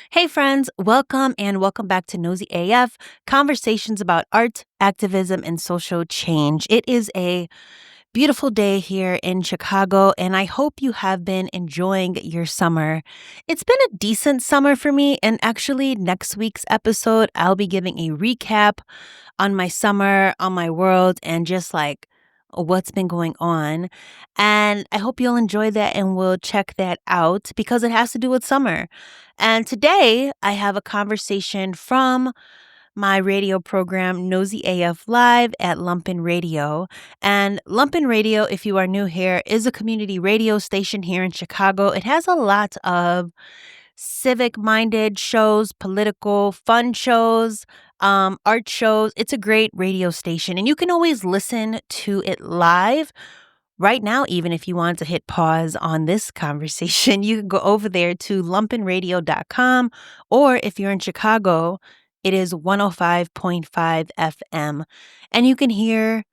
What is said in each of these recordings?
Hey, friends, welcome and welcome back to noseyAF, conversations about art, activism, and social change. It is a beautiful day here in Chicago, and I hope you have been enjoying your summer. It's been a decent summer for me, and actually, next week's episode, I'll be giving a recap on my summer, on my world, and just like what's been going on. And I hope you'll enjoy that and we'll check that out because it has to do with summer. And today I have a conversation from my radio program, Nosy AF Live at Lumpen Radio. And Lumpen Radio, if you are new here, is a community radio station here in Chicago. It has a lot of civic-minded shows, political, fun shows, art shows. It's a great radio station, and you can always listen to it live. Right now, even if you want to hit pause on this conversation, you can go over there to lumpenradio.com, or if you're in Chicago, it is 105.5 FM, and you can hear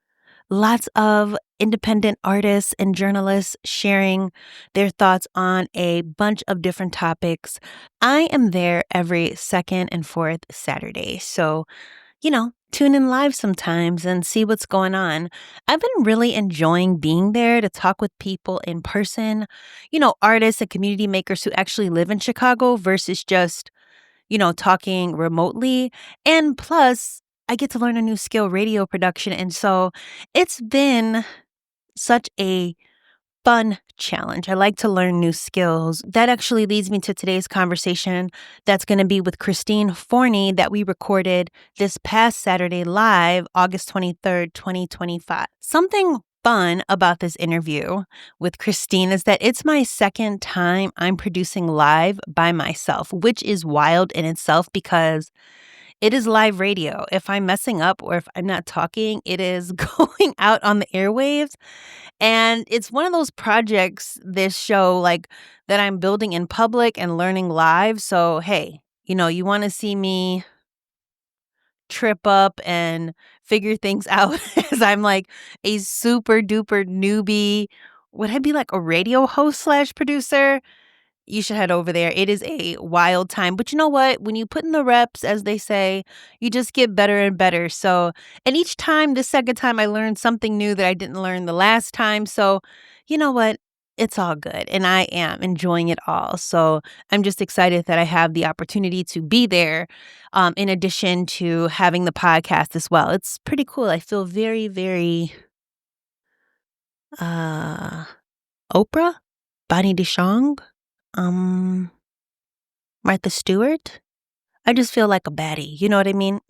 lots of independent artists and journalists sharing their thoughts on a bunch of different topics. I am there every second and fourth Saturday. So, tune in live sometimes and see what's going on. I've been really enjoying being there to talk with people in person, artists and community makers who actually live in Chicago versus just talking remotely. And plus, I get to learn a new skill, radio production. And so it's been such a fun challenge. I like to learn new skills. That actually leads me to today's conversation that's going to be with Christine Forni that we recorded this past Saturday live, August 23rd, 2025. Something fun about this interview with Christine is that it's my second time I'm producing live by myself, which is wild in itself because it is live radio. If I'm messing up or if I'm not talking, it is going out on the airwaves. And it's one of those projects, this show, like that I'm building in public and learning live. So, hey, you want to see me trip up and figure things out as I'm like a super duper newbie. Would I be like a radio host slash producer? You should head over there. It is a wild time. But you know what? When you put in the reps, as they say, you just get better and better. So, and each time, the second time, I learned something new that I didn't learn the last time. So, you know what? It's all good. And I am enjoying it all. So I'm just excited that I have the opportunity to be there in addition to having the podcast as well. It's pretty cool. I feel very, very uh, Oprah, Bonnie DeShong. Martha Stewart? I just feel like a baddie, you know what I mean?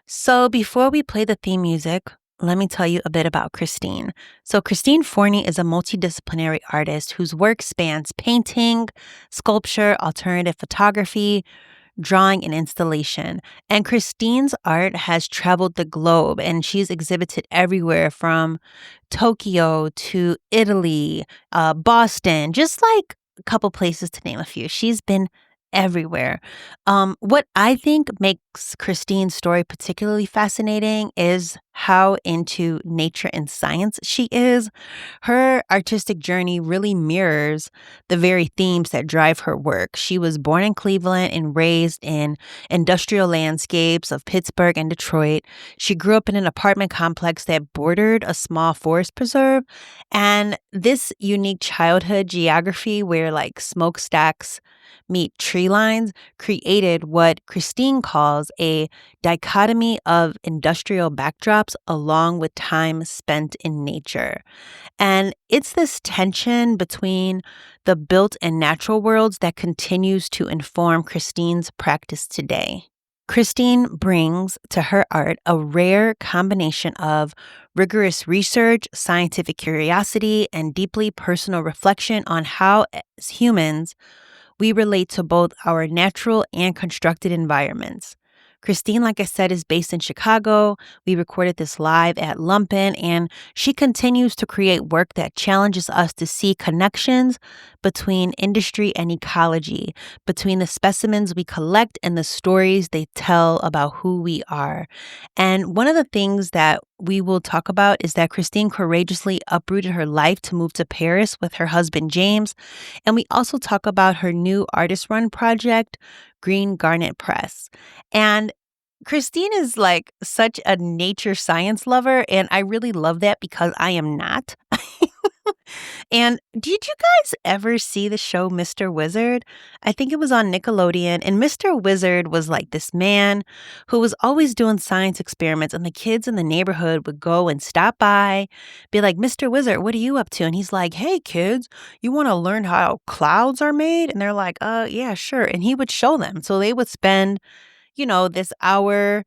So before we play the theme music, let me tell you a bit about Christine. So Christine Forni is a multidisciplinary artist whose work spans painting, sculpture, alternative photography, drawing, and installation. And Christine's art has traveled the globe and she's exhibited everywhere from Tokyo to Italy, Boston, just like a couple places to name a few. She's been everywhere. What I think makes Christine's story particularly fascinating is how into nature and science she is. Her artistic journey really mirrors the very themes that drive her work. She was born in Cleveland and raised in industrial landscapes of Pittsburgh and Detroit. She grew up in an apartment complex that bordered a small forest preserve. And this unique childhood geography where like smokestacks meet tree lines created what Christine calls a dichotomy of industrial backdrops along with time spent in nature. And it's this tension between the built and natural worlds that continues to inform Christine's practice today. Christine brings to her art a rare combination of rigorous research, scientific curiosity, and deeply personal reflection on how, as humans, we relate to both our natural and constructed environments. Christine, like I said, is based in Chicago. We recorded this live at Lumpen, and she continues to create work that challenges us to see connections between industry and ecology, between the specimens we collect and the stories they tell about who we are. And one of the things that we will talk about is that Christine courageously uprooted her life to move to Paris with her husband, James. And we also talk about her new artist-run project, Garnet Press. And Christine is like such a nature science lover, and I really love that because I am not. And did you guys ever see the show Mr. Wizard? I think it was on Nickelodeon, and Mr. Wizard was like this man who was always doing science experiments, and the kids in the neighborhood would go and stop by, be like, Mr. Wizard, what are you up to? And he's like, hey, kids, you want to learn how clouds are made? And they're like, yeah, sure. And he would show them. So they would spend, this hour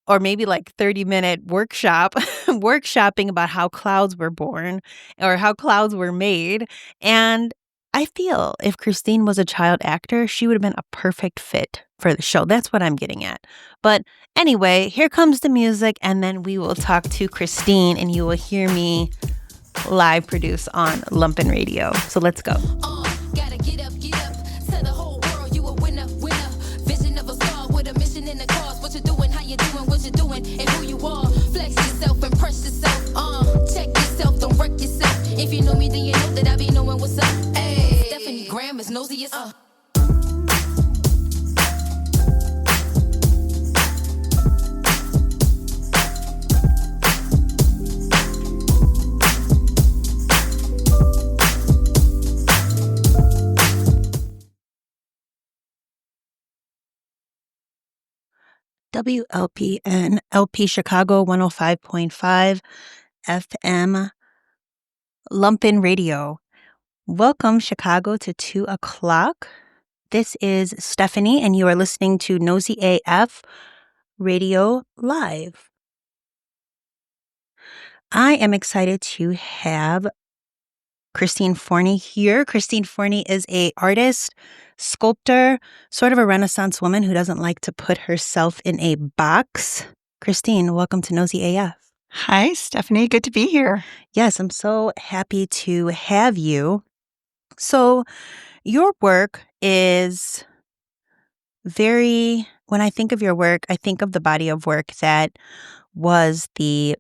or maybe like 30-minute workshop, workshopping about how clouds were born or how clouds were made. And I feel if Christine was a child actor, she would have been a perfect fit for the show. That's what I'm getting at. But anyway, here comes the music, and then we will talk to Christine, and you will hear me live produce on Lumpen Radio. So let's go. Gotta get up, tell the whole world you a winner. Vision of a star with a mission in the cause. What you doing, how you doing, what you doing, and who you are. Flex yourself, impress yourself. Check yourself, don't wreck yourself. If you know me, then you know that I be knowing what's up. Hey, Stephanie Graham is nosy as WLPN, LP Chicago 105.5 FM, Lumpen Radio. Welcome, Chicago, to 2 o'clock. This is Stephanie, and you are listening to noseyAF Radio Live. I am excited to have Christine Forni here. Christine Forni is an artist, sculptor, sort of a Renaissance woman who doesn't like to put herself in a box. Christine, welcome to noseyAF. Hi, Stephanie. Good to be here. Yes, I'm so happy to have you. So your work is when I think of your work, I think of the body of work that was the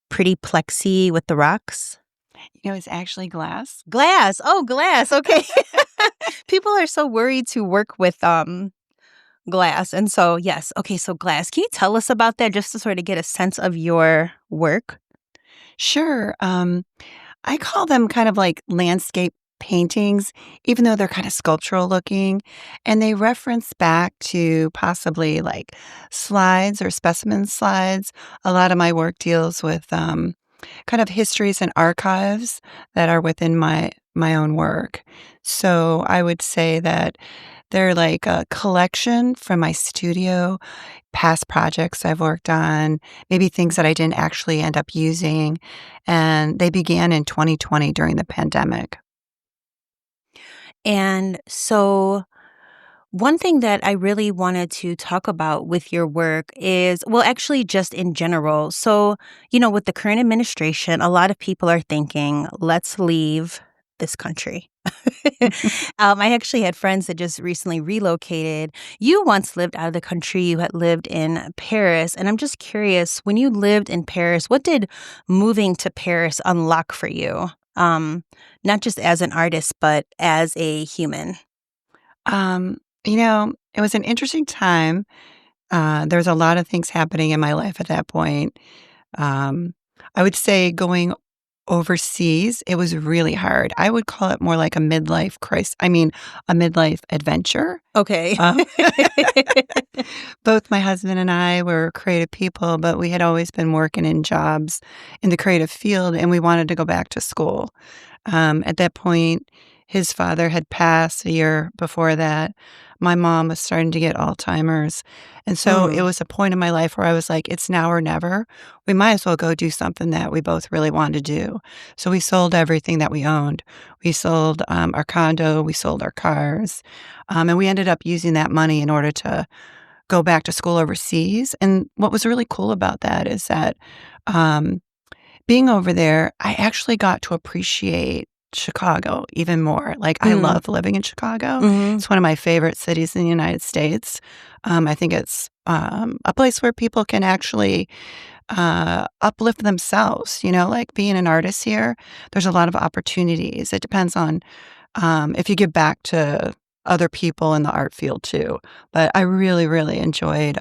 pretty plexi with the rocks. It's actually glass. Glass. Oh, glass. Okay. People are so worried to work with glass. And so, yes. Okay, so glass. Can you tell us about that just to sort of get a sense of your work? Sure. I call them kind of like landscape paintings, even though they're kind of sculptural looking. And they reference back to possibly like slides or specimen slides. A lot of my work deals with kind of histories and archives that are within my own work. So I would say that they're like a collection from my studio, past projects I've worked on, maybe things that I didn't actually end up using. And they began in 2020 during the pandemic. And so one thing that I really wanted to talk about with your work is, well, actually just in general. So, with the current administration, a lot of people are thinking, let's leave this country. I actually had friends that just recently relocated. You once lived out of the country. You had lived in Paris. And I'm just curious, when you lived in Paris, what did moving to Paris unlock for you? Not just as an artist, but as a human. It was an interesting time. There was a lot of things happening in my life at that point. I would say going overseas, it was really hard. I would call it more like a midlife crisis. I mean, a midlife adventure. Okay. Both my husband and I were creative people, but we had always been working in jobs in the creative field, and we wanted to go back to school. At that point, his father had passed a year before that. My mom was starting to get Alzheimer's. And so it was a point in my life where I was like, it's now or never. We might as well go do something that we both really wanted to do. So we sold everything that we owned. We sold our condo. We sold our cars. And we ended up using that money in order to go back to school overseas. And what was really cool about that is that um, being over there, I actually got to appreciate Chicago even more. Like, I Mm. love living in Chicago. Mhm. It's one of my favorite cities in the United States. I think it's a place where people can actually uplift themselves. Like being an artist here, there's a lot of opportunities. It depends on if you give back to other people in the art field too. But I really, really enjoyed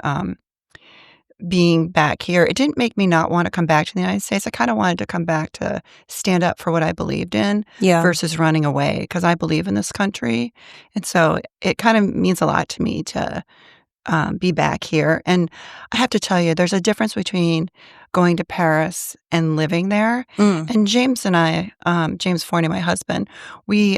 being back here. It didn't make me not want to come back to the United States. I kind of wanted to come back to stand up for what I believed in Yeah. versus running away because I believe in this country. And so it kind of means a lot to me to be back here. And I have to tell you, there's a difference between going to Paris and living there. Mm. And James and I, James Forni, my husband, we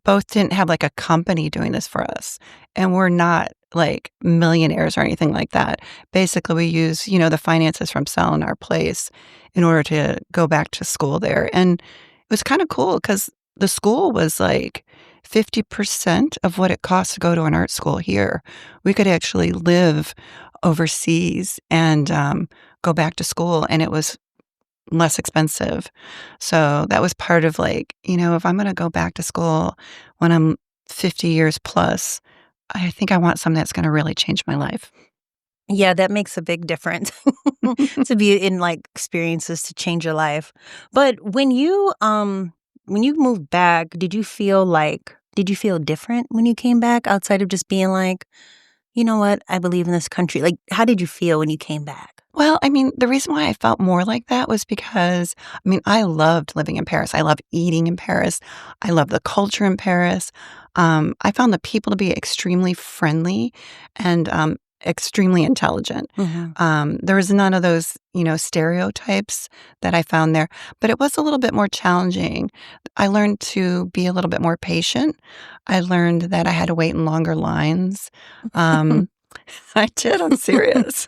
both didn't have like a company doing this for us. And we're not like millionaires or anything like that. Basically, we use, the finances from selling our place in order to go back to school there. And it was kind of cool because the school was like 50% of what it costs to go to an art school here. We could actually live overseas and go back to school, and it was less expensive. So that was part of like, if I'm going to go back to school when I'm 50 years plus, I think I want something that's going to really change my life. Yeah, that makes a big difference to be in like experiences to change your life. But when you moved back, did you feel different when you came back outside of just being like, you know what, I believe in this country? Like, how did you feel when you came back? Well, I mean, the reason why I felt more like that was because, I loved living in Paris. I love eating in Paris. I love the culture in Paris. I found the people to be extremely friendly and extremely intelligent. There was none of those, stereotypes that I found there, but it was a little bit more challenging. I learned to be a little bit more patient. I learned that I had to wait in longer lines. I did, I'm serious.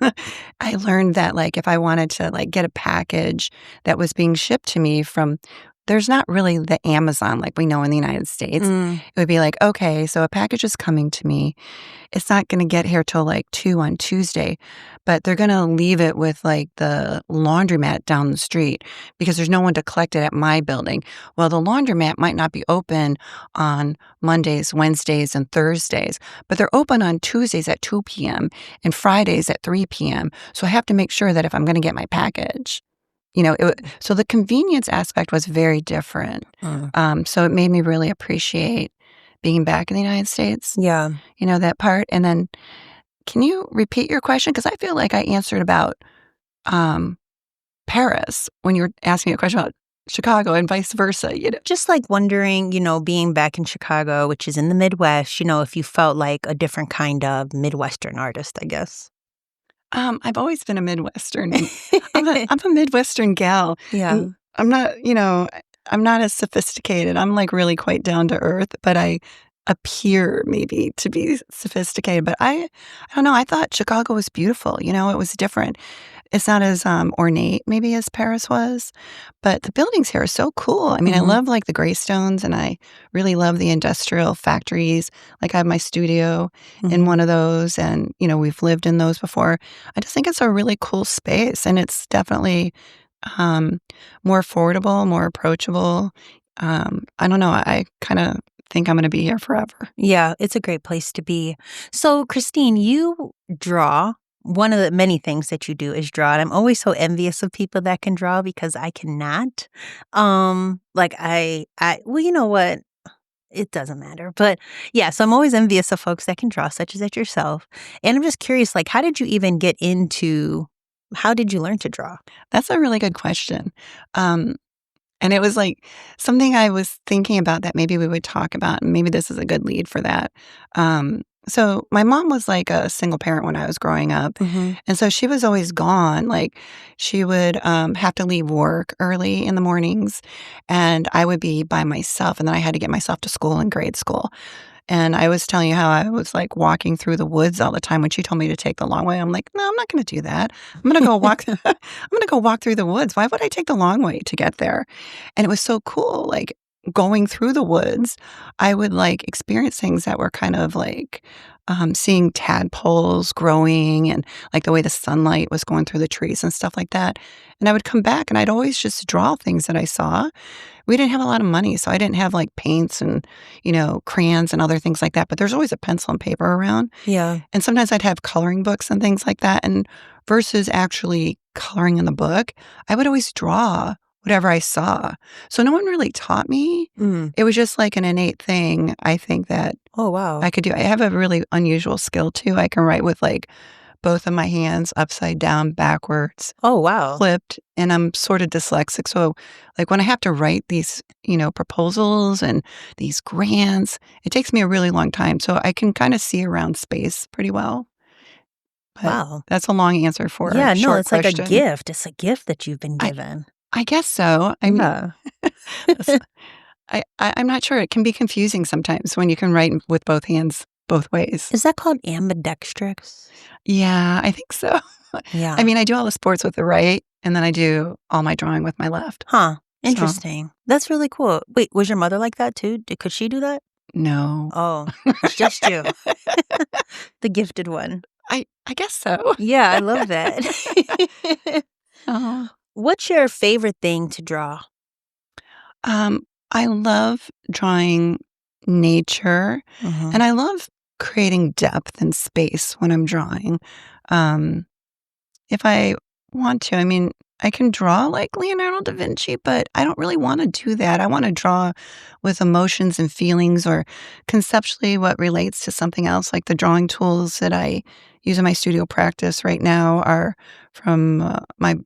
I learned that, like, if I wanted to, like, get a package that was being shipped to me from there's not really the Amazon like we know in the United States. It would be like, okay, so a package is coming to me. It's not gonna get here till, like, 2 on Tuesday, but they're gonna leave it with, like, the laundromat down the street because there's no one to collect it at my building. Well, the laundromat might not be open on Mondays, Wednesdays, and Thursdays, but they're open on Tuesdays at 2 PM and Fridays at 3 PM, so I have to make sure that if I'm gonna get my package, so the convenience aspect was very different. So it made me really appreciate being back in the United States. Yeah. That part. And then can you repeat your question? Because I feel like I answered about Paris when you were asking a question about Chicago and vice versa. Just like wondering, being back in Chicago, which is in the Midwest, if you felt like a different kind of Midwestern artist, I guess. I've always been a Midwestern. I'm a Midwestern gal. Yeah. And I'm not, I'm not as sophisticated. I'm like really quite down to earth, but I appear maybe to be sophisticated. But I don't know. I thought Chicago was beautiful. It was different. It's not as ornate maybe as Paris was, but the buildings here are so cool. I mean, I love like the Greystones, and I really love the industrial factories. Like I have my studio in one of those, and we've lived in those before. I just think it's a really cool space, and it's definitely more affordable, more approachable. I don't know. I kind of think I'm going to be here forever. Yeah, it's a great place to be. So, Christine, you draw. One of the many things that you do is draw, and I'm always so envious of people that can draw because I cannot. Like well, you know what? It doesn't matter. But yeah, so I'm always envious of folks that can draw, such as yourself. And I'm just curious, like, how did you learn to draw? That's a really good question. And it was like something I was thinking about that maybe we would talk about, and maybe this is a good lead for that. So my mom was like a single parent when I was growing up. And so she was always gone. Like she would have to leave work early in the mornings, and I would be by myself. And then I had to get myself to school in grade school. And I was telling you how I was like walking through the woods all the time when she told me to take the long way. I'm like, no, I'm not going to do that. I'm going to go walk. I'm going to go walk through the woods. Why would I take the long way to get there? And it was so cool. Like going through the woods, I would like experience things that were kind of like seeing tadpoles growing and like the way the sunlight was going through the trees and stuff like that. And I would come back and I'd always just draw things that I saw. We didn't have a lot of money, so I didn't have like paints and, crayons and other things like that. But there's always a pencil and paper around. Yeah. And sometimes I'd have coloring books and things like that. And versus actually coloring in the book, I would always draw whatever I saw. So no one really taught me. Mm. It was just like an innate thing, I think, that Oh, wow. I could do. I have a really unusual skill too. I can write with like both of my hands upside down, backwards, Oh, wow. flipped, and I'm sort of dyslexic. So like when I have to write these, proposals and these grants, it takes me a really long time. So I can kind of see around space pretty well. But Wow. that's a long answer for Yeah, a no, short it's like a question. gift. It's a gift that you've been I given. I guess so. I mean, Yeah. that's- I'm not sure. It can be confusing sometimes when you can write with both hands both ways. Is that called ambidextrous? Yeah, I think so. Yeah. I mean, I do all the sports with the right, and then I do all my drawing with my left. Huh. So, Interesting. That's really cool. Wait, was your mother like that too? Could she do that? no. Oh, it's just you, the gifted one. I guess so. Yeah, I love that. Oh. What's your favorite thing to draw? I love drawing nature, Mhm. and I love creating depth and space when I'm drawing. Um, if I want to, I mean, I can draw like Leonardo da Vinci, but I don't really want to do that. I want to draw with emotions and feelings or conceptually what relates to something else. Like the drawing tools that I use in my studio practice right now are from my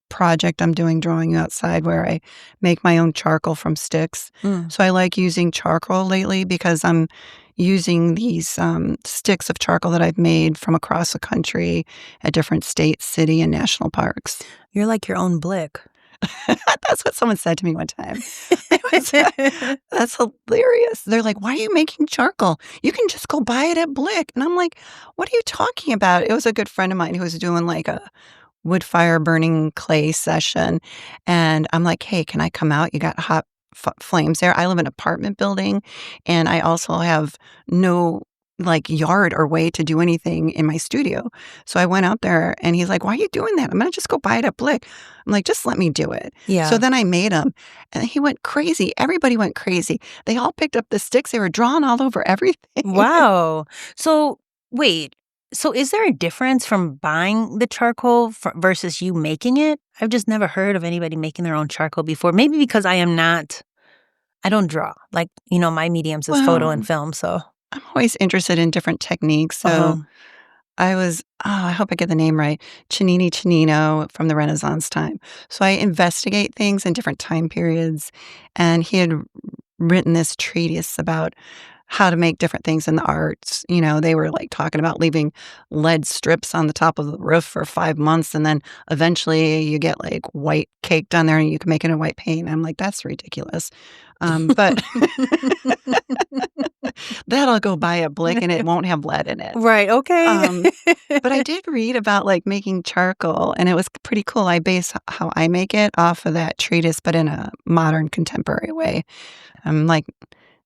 project I'm doing drawing outside where I make my own charcoal from sticks. Mm. So I like using charcoal lately because I'm using these sticks of charcoal that I've made from across the country at different states, city, and national parks. You're like your own Blick. That's what someone said to me one time. That's hilarious. They're like, "Why are you making charcoal? You can just go buy it at Blick." And I'm like, "What are you talking about?" It was a good friend of mine who was doing like a wood fire burning clay session. And I'm like, "Hey, can I come out? You got hot flames there." I live in an apartment building, and I also have no like yard or way to do anything in my studio. So I went out there and he's like, "Why are you doing that? I'm going to just go buy it at Blick." I'm like, "Just let me do it." So Yeah. then I made him and he went crazy. Everybody went crazy. They all picked up the sticks. They were drawn all over everything. Wow. So, wait. So is there a difference from buying the charcoal versus you making it? I've just never heard of anybody making their own charcoal before. Maybe because I don't draw. Like, my mediums is photo and Well, film, so. I'm always interested in different techniques. Uh-huh. So I hope I get the name right, Cennini Cennino from the Renaissance time. So I investigate things in different time periods, and he had written this treatise about how to make different things in the arts. They were like talking about leaving lead strips on the top of the roof for 5 months, and then eventually you get like white caked on there and you can make it in white paint. I'm like, that's ridiculous. But that'll go buy a Blick and it won't have lead in it. Right, okay. But I did read about like making charcoal, and it was pretty cool. I base how I make it off of that treatise, but in a modern, contemporary way. Like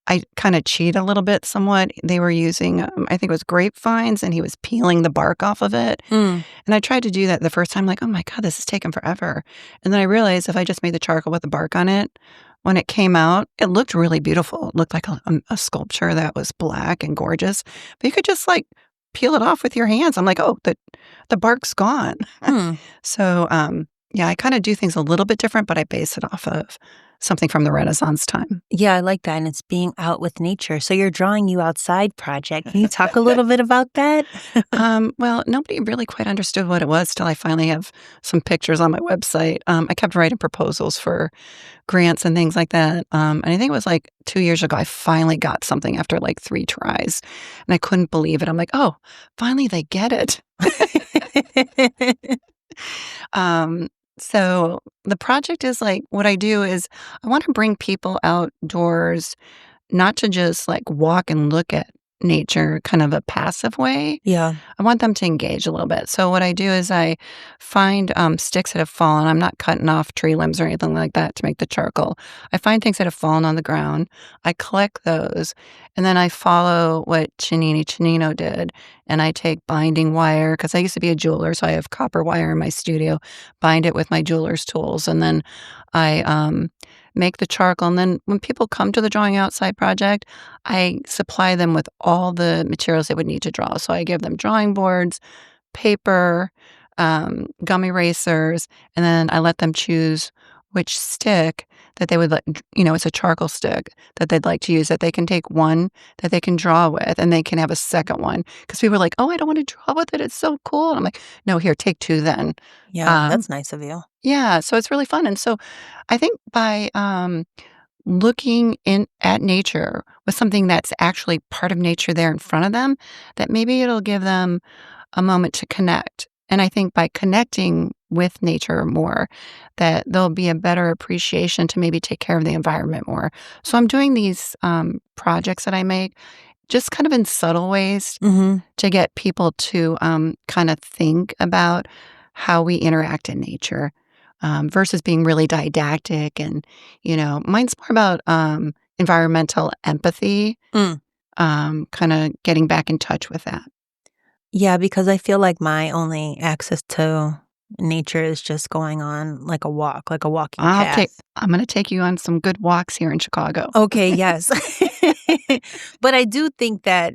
I kind of cheat a little bit, somewhat. They were using, I think it was grapevines, and he was peeling the bark off of it. Mm. And I tried to do that the first time, like, oh my God, this is taking forever. And then I realized if I just made the charcoal with the bark on it, when it came out, it looked really beautiful. It looked like a sculpture that was black and gorgeous. But you could just like peel it off with your hands. I'm like, oh, the bark's gone. Hmm. So, yeah, I kind of do things a little bit different, but I base it off of something from the Renaissance time. Yeah, I like that. And it's being out with nature. So your Drawing You Outside project. Can you talk a little bit about that? Well, nobody really quite understood what it was till I finally have some pictures on my website. I kept writing proposals for grants and things like that. And I think it was like 2 years ago, I finally got something after like 3 tries. And I couldn't believe it. I'm like, oh, finally they get it. So the project is like, what I do is I want to bring people outdoors, not to just like walk and look at nature kind of a passive way. Yeah. I want them to engage a little bit. So what I do is I find sticks that have fallen. I'm not cutting off tree limbs or anything like that to make the charcoal. I find things that have fallen on the ground. I collect those, and then I follow what Chinino did, and I take binding wire because I used to be a jeweler, so I have copper wire in my studio. Bind it with my jeweler's tools, and then I make the charcoal. And then when people come to the Drawing Outside project, I supply them with all the materials they would need to draw. So I give them drawing boards, paper, gum erasers, and then I let them choose which stick that they would like, it's a charcoal stick that they'd like to use, that they can take one that they can draw with, and they can have a second one. Because people are like, oh, I don't want to draw with it. It's so cool. And I'm like, no, here, take two then. Yeah, that's nice of you. Yeah, so it's really fun. And so I think by looking at nature with something that's actually part of nature there in front of them, that maybe it'll give them a moment to connect. And I think by connecting with nature more, that there'll be a better appreciation to maybe take care of the environment more. So I'm doing these projects that I make just kind of in subtle ways to get people to kind of think about how we interact in nature. Versus being really didactic. And, mine's more about environmental empathy, kind of getting back in touch with that. Yeah, because I feel like my only access to nature is just going on like a walk, like a walking path. I'm going to take you on some good walks here in Chicago. Okay, yes. But I do think that,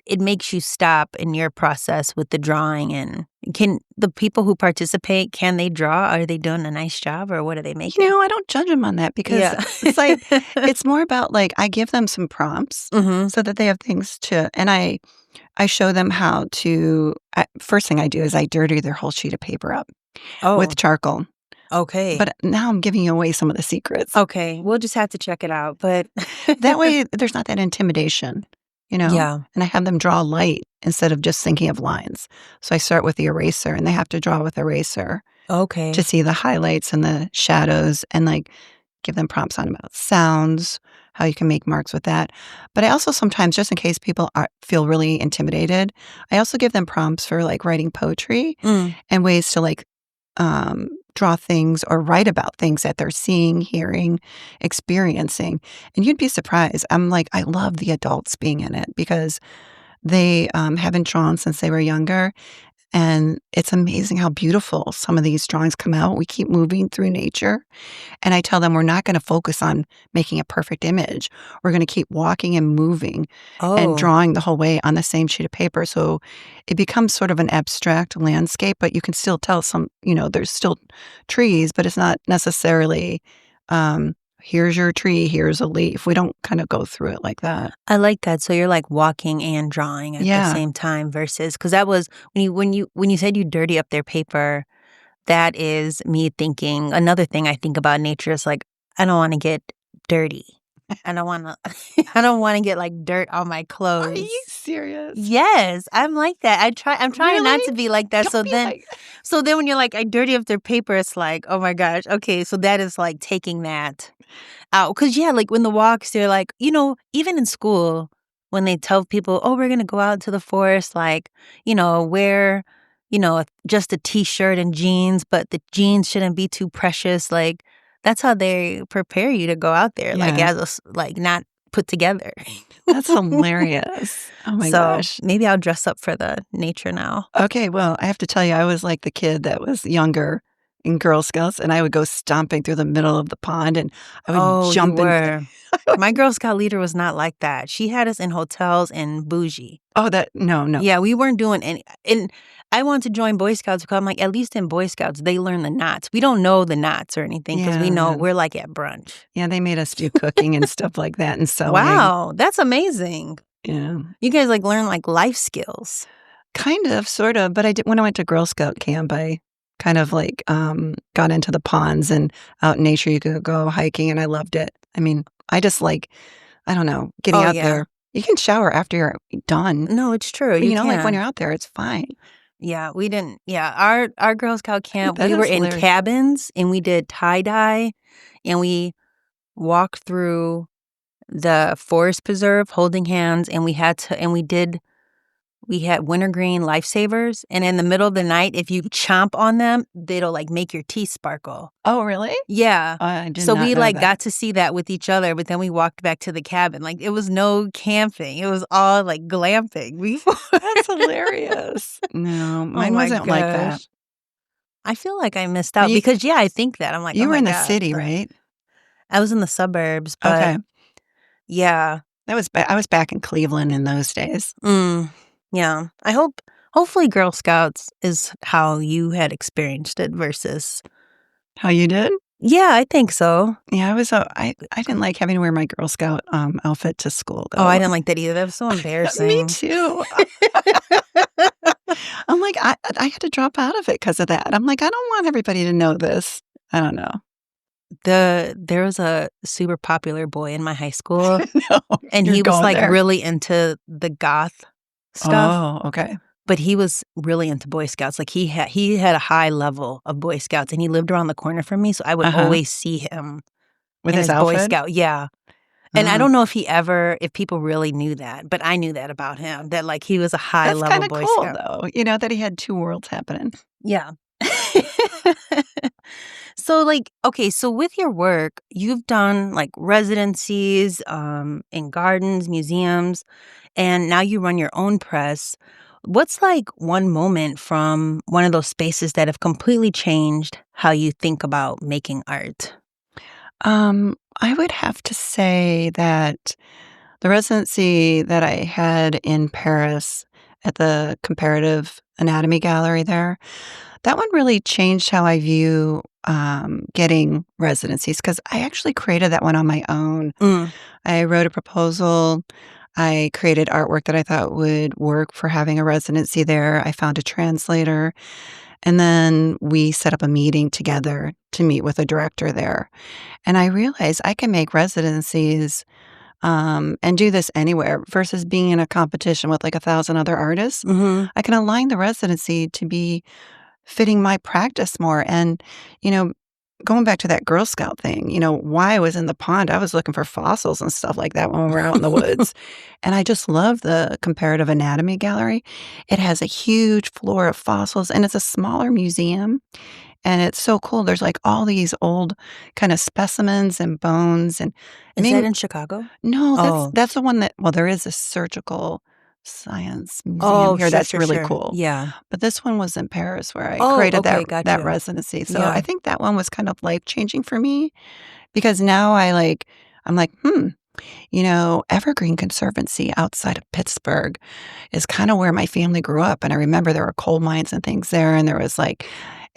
it makes you stop in your process with the drawing. And can the people who participate, can they draw? Are they doing a nice job, or what are they making? I don't judge them on that because it's like, it's more about like, I give them some prompts so that they have things to, and I show them how to, first thing I do is I dirty their whole sheet of paper up with charcoal. Okay. But now I'm giving away some of the secrets. Okay. We'll just have to check it out. But that way there's not that intimidation. Yeah. And I have them draw light instead of just thinking of lines. So I start with the eraser, and they have to draw with eraser. Okay. To see the highlights and the shadows, and like give them prompts on about sounds, how you can make marks with that. But I also sometimes, just in case people feel really intimidated, I also give them prompts for like writing poetry and ways to like draw things or write about things that they're seeing, hearing, experiencing. And you'd be surprised. I'm like, I love the adults being in it because they haven't drawn since they were younger. And it's amazing how beautiful some of these drawings come out. We keep moving through nature. And I tell them we're not going to focus on making a perfect image. We're going to keep walking and moving and drawing the whole way on the same sheet of paper. So it becomes sort of an abstract landscape, but you can still tell there's still trees, but it's not necessarily here's your tree, here's a leaf. We don't kind of go through it like that. I like that. So you're like walking and drawing at the same time versus, because that was when you said you dirty up their paper, that is me thinking, another thing I think about nature is like, I don't want to get dirty. I don't want to get like dirt on my clothes. Are you serious? Yes, I'm like that. I'm trying not to be like that. Don't So then when you're like, I dirty up their paper, it's like, oh my gosh. Okay, so that is like taking that out. Because like when the walks, they're like, even in school, when they tell people, oh, we're going to go out to the forest, like, wear, just a t-shirt and jeans, but the jeans shouldn't be too precious. Like, that's how they prepare you to go out there, like not put together. That's hilarious. Oh my gosh. Maybe I'll dress up for the nature now. Okay, well, I have to tell you, I was like the kid that was younger in Girl Scouts, and I would go stomping through the middle of the pond, and I would jump in. My Girl Scout leader was not like that. She had us in hotels and bougie. Oh, no. Yeah, we weren't doing any. And I wanted to join Boy Scouts because I'm like, at least in Boy Scouts, they learn the knots. We don't know the knots or anything because we know we're like at brunch. Yeah, they made us do cooking and stuff like that and sewing. Wow, that's amazing. Yeah. You guys like learn like life skills. Kind of, sort of. But when I went to Girl Scout camp, I kind of like got into the ponds and out in nature. You could go hiking, and I loved it. I mean, I just like, I don't know, getting out there. You can shower after you're done. No, it's true. But, like when you're out there, it's fine. Yeah, we didn't. Yeah, our Girl Scout camp, we were in cabins, and we did tie-dye, and we walked through the forest preserve holding hands, and we had wintergreen lifesavers, and in the middle of the night, if you chomp on them, it'll like make your teeth sparkle. Oh, really? Yeah. I did So not we know like that. got to see that with each other, but then we walked back to the cabin. Like it was no camping. It was all like glamping before. That's hilarious. No, mine my wasn't like that. gosh. I feel like I missed But out because I think that. I'm like, you oh were my in the God. city, right? I was in the suburbs, but Okay. yeah. I was back in Cleveland in those days. Yeah. Hopefully Girl Scouts is how you had experienced it versus. How you did? Yeah, I think so. Yeah, I didn't like having to wear my Girl Scout outfit to school, though. Oh, I didn't like that either. That was so embarrassing. Me too. I'm like, I had to drop out of it because of that. I'm like, I don't want everybody to know this. I don't know. There was a super popular boy in my high school, No, and you're he was going like there. really into the goth stuff. Oh, okay. But he was really into Boy Scouts. Like he had a high level of Boy Scouts, and he lived around the corner from me, so I would always see him With in his his Boy outfit? Scout. Yeah. And I Oh. don't know if people really knew that, but I knew that about him, that like he was a high That's level kind of Boy cool, Scout. though, that he had two worlds happening. Yeah. So like, okay, so with your work, you've done like residencies in gardens, museums, and now you run your own press. What's like one moment from one of those spaces that have completely changed how you think about making art? I would have to say that the residency that I had in Paris at the Comparative Anatomy Gallery there, that one really changed how I view getting residencies because I actually created that one on my own. I wrote a proposal. I created artwork that I thought would work for having a residency there. I found a translator. And then we set up a meeting together to meet with a director there. And I realized I can make residencies and do this anywhere versus being in a competition with like 1,000 other artists. I can align the residency to be fitting my practice more. And, going back to that Girl Scout thing, why I was in the pond, I was looking for fossils and stuff like that when we were out in the woods. And I just love the Comparative Anatomy Gallery. It has a huge floor of fossils, and it's a smaller museum. And it's so cool. There's like all these old kind of specimens and bones. And Is that in Chicago? No, that's the one there is a surgical science museum here that's really cool. Yeah. But this one was in Paris where I Oh, created okay, that gotcha. residency. So Yeah. I think that one was kind of life-changing for me because now I'm like, Evergreen Conservancy outside of Pittsburgh is kind of where my family grew up. And I remember there were coal mines and things there. And there was like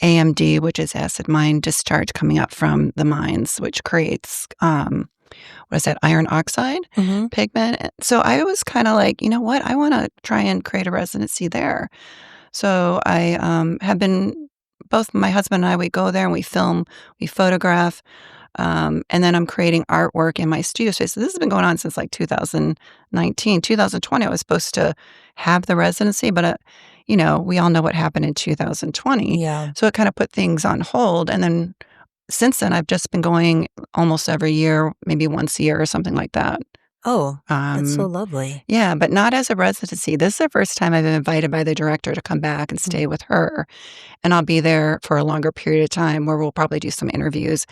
AMD, which is acid mine discharge coming up from the mines, which creates, iron oxide pigment. So I was kind of like, you know what? I want to try and create a residency there. So I have been, both my husband and I, we go there and we film, we photograph. And then I'm creating artwork in my studio space. So this has been going on since like 2019. 2020, I was supposed to have the residency, but, we all know what happened in 2020. Yeah. So it kind of put things on hold. And then since then, I've just been going almost every year, maybe once a year or something like that. Oh, that's so lovely. Yeah, but not as a residency. This is the first time I've been invited by the director to come back and stay with her. And I'll be there for a longer period of time where we'll probably do some interviews.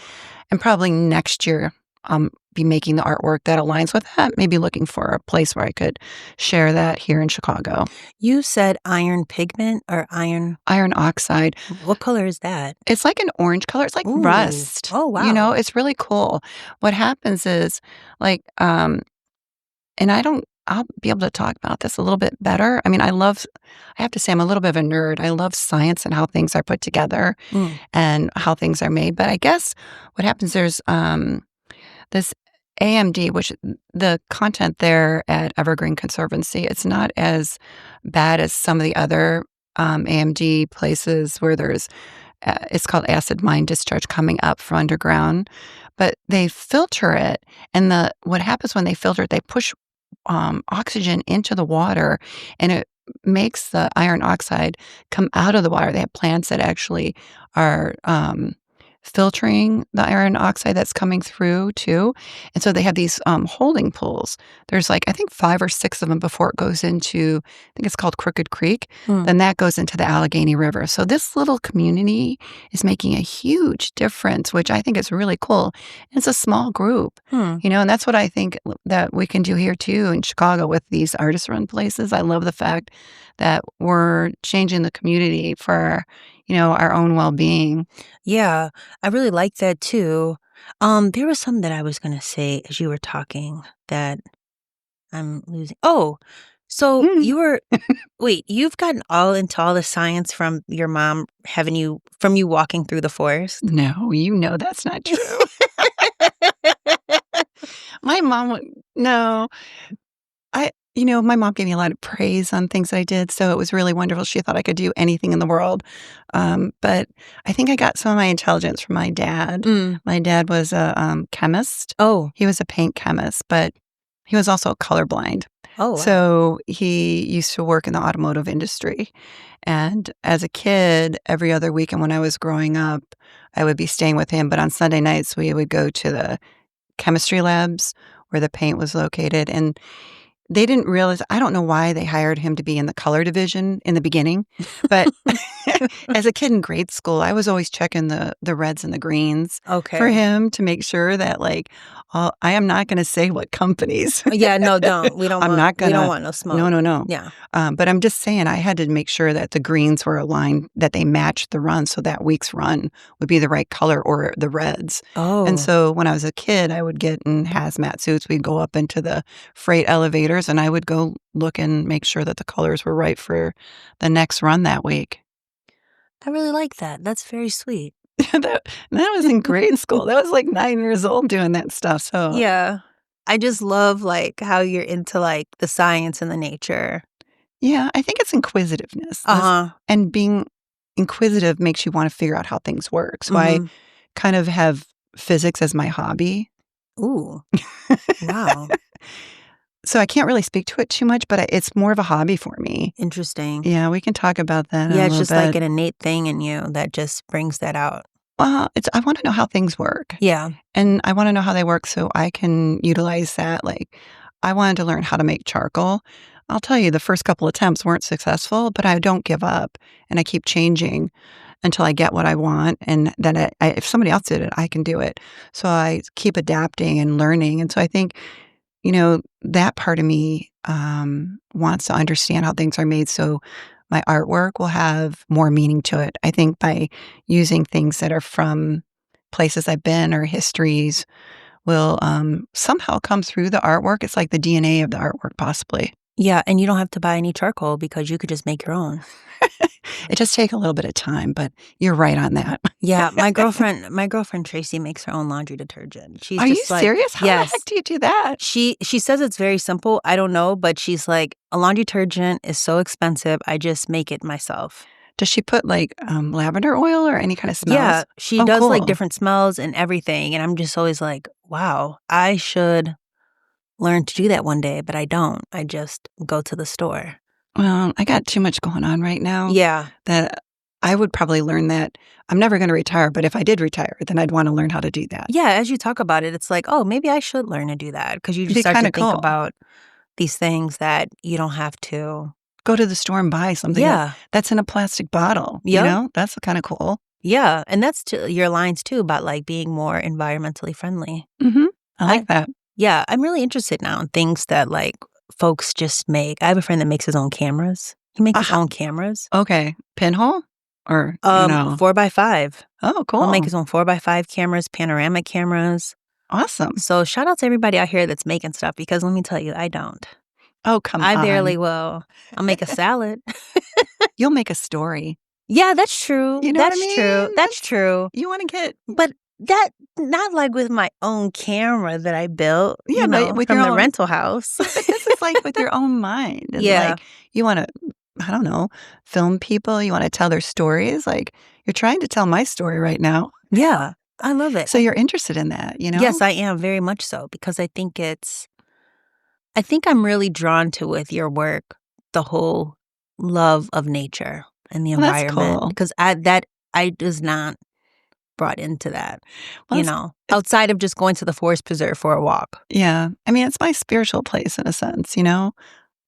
And probably next year, I'll be making the artwork that aligns with that, maybe looking for a place where I could share that here in Chicago. You said iron pigment or iron? Iron oxide. What color is that? It's like an orange color. It's like Ooh. rust. Oh, wow. It's really cool. What happens is like, and I'll be able to talk about this a little bit better. I mean, I have to say I'm a little bit of a nerd. I love science and how things are put together and how things are made. But I guess what happens, there's this AMD, which the content there at Evergreen Conservancy, it's not as bad as some of the other AMD places where there's, it's called acid mine discharge coming up from underground. But they filter it, and what happens when they filter it, they push oxygen into the water, and it makes the iron oxide come out of the water. They have plants that actually are filtering the iron oxide that's coming through too. And so they have these holding pools. There's like, I think 5 or 6 of them before it goes into, I think it's called Crooked Creek. Hmm. Then that goes into the Allegheny River. So this little community is making a huge difference, which I think is really cool. It's a small group, and that's what I think that we can do here too in Chicago with these artist-run places. I love the fact that we're changing the community for, our own well-being. Yeah, I really like that too. There was something that I was going to say as you were talking that I'm losing. Oh, so wait, you've gotten all into all the science from your mom from you walking through the forest? No, that's not true. My mom would no. My mom gave me a lot of praise on things I did, so it was really wonderful. She thought I could do anything in the world. But I think I got some of my intelligence from my dad. My dad was a chemist. Oh. He was a paint chemist, but he was also colorblind. Oh, wow. So he used to work in the automotive industry. And as a kid, every other weekend when I was growing up, I would be staying with him. But on Sunday nights, we would go to the chemistry labs where the paint was located. And they didn't realize, I don't know why they hired him to be in the color division in the beginning, but as a kid in grade school, I was always checking the reds and the greens for him to make sure that, I am not going to say what companies. Yeah, no, don't. We don't we don't want no smoke. No. Yeah. But I'm just saying I had to make sure that the greens were aligned, that they matched the run, so that week's run would be the right color, or the reds. Oh. And so when I was a kid, I would get in hazmat suits. We'd go up into the freight elevators, and I would go look and make sure that the colors were right for the next run that week. I really like that. That's very sweet. that was in grade school. That was like 9 years old doing that stuff. So Yeah. I just love how you're into the science and the nature. Yeah, I think it's inquisitiveness. And being inquisitive makes you want to figure out how things work. So I kind of have physics as my hobby. Ooh. Wow. So I can't really speak to it too much, but it's more of a hobby for me. Interesting. Yeah, we can talk about that. Yeah, it's just like an innate thing in you that just brings that out. Well, I want to know how things work. Yeah. And I want to know how they work so I can utilize that. I wanted to learn how to make charcoal. I'll tell you, the first couple attempts weren't successful, but I don't give up, and I keep changing until I get what I want. And then if somebody else did it, I can do it. So I keep adapting and learning. And so I think, that part of me wants to understand how things are made so my artwork will have more meaning to it. I think by using things that are from places I've been or histories will somehow come through the artwork. It's like the DNA of the artwork, possibly. Yeah, and you don't have to buy any charcoal because you could just make your own. It does take a little bit of time, but you're right on that. Yeah, my girlfriend Tracy makes her own laundry detergent. Are you serious? How the heck do you do that? She says it's very simple. I don't know, but she's like, a laundry detergent is so expensive. I just make it myself. Does she put lavender oil or any kind of smells? Yeah, she does cool. different smells and everything. And I'm just always like, wow, I should learn to do that one day, but I don't. I just go to the store. Well, I got too much going on right now. Yeah. That I would probably learn that. I'm never going to retire, but if I did retire, then I'd want to learn how to do that. Yeah, as you talk about it, it's like, oh, maybe I should learn to do that, because you just start to think about these things that you don't have to go to the store and buy something that's in a plastic bottle. Yep. That's kind of cool. Yeah, and that's your lines too about being more environmentally friendly. Mm-hmm. I like that. Yeah, I'm really interested now in things that folks just make. I have a friend that makes his own cameras. He makes his own cameras. Okay. Pinhole? Or, 4x5. Oh, cool. He'll make his own 4x5 cameras, panoramic cameras. Awesome. So shout out to everybody out here that's making stuff, because let me tell you, I don't. Oh, come on. I barely will. I'll make a salad. You'll make a story. Yeah, that's true. You know that's what I mean? True. That's true. You want to get... But that, not with my own camera that I built, but with from your the own rental house. This is with your own mind. And Yeah. You want to, I don't know, film people. You want to tell their stories. You're trying to tell my story right now. Yeah, I love it. So you're interested in that, Yes, I am, very much so, because I think I'm really drawn to, with your work, the whole love of nature and the environment. That's cool. Because I does not brought into that, Well, you it's know, outside of just going to the forest preserve for a walk. yeah. I mean, it's my spiritual place in a sense, you know?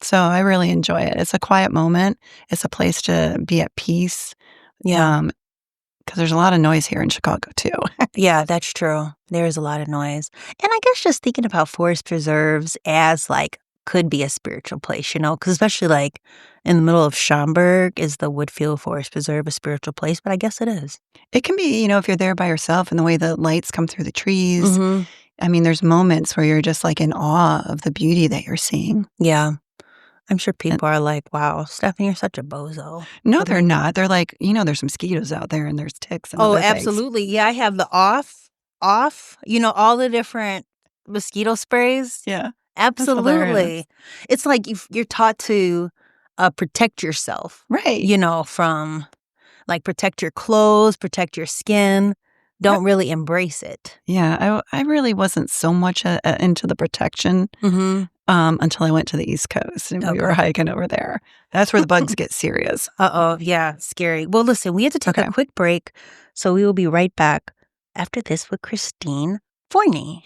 So I really enjoy it. It's a quiet moment. It's a place to be at peace. Yeah. Because there's a lot of noise here in Chicago too. Yeah, that's true. There is a lot of noise. And I guess just thinking about forest preserves as like could be a spiritual place, you know, because especially like in the middle of Schaumburg, is the Woodfield Forest Preserve a spiritual place? But I guess it is. It can be, you know, if you're there by yourself and the way the lights come through the trees. Mhm. I mean, there's moments where you're just like in awe of the beauty that you're seeing. Yeah. I'm sure And people are like, wow, Stephanie, you're such a bozo. no, But they're not. They're like, you know, there's mosquitoes out there and there's ticks and oh, other things. absolutely. Yeah, I have the off, you know, all the different mosquito sprays. Yeah. That's hilarious. Absolutely. It's like you're taught to protect yourself, Right. you know, from like protect your clothes, protect your skin. Don't really embrace it. Yeah. I really wasn't so much into the protection Mm-hmm. until I went to the East Coast and we were Okay. hiking over there. That's where the bugs get serious. Uh-oh. Yeah, scary. Well, listen, we have to take Okay. a quick break, so we will be right back after this with Christine Forni.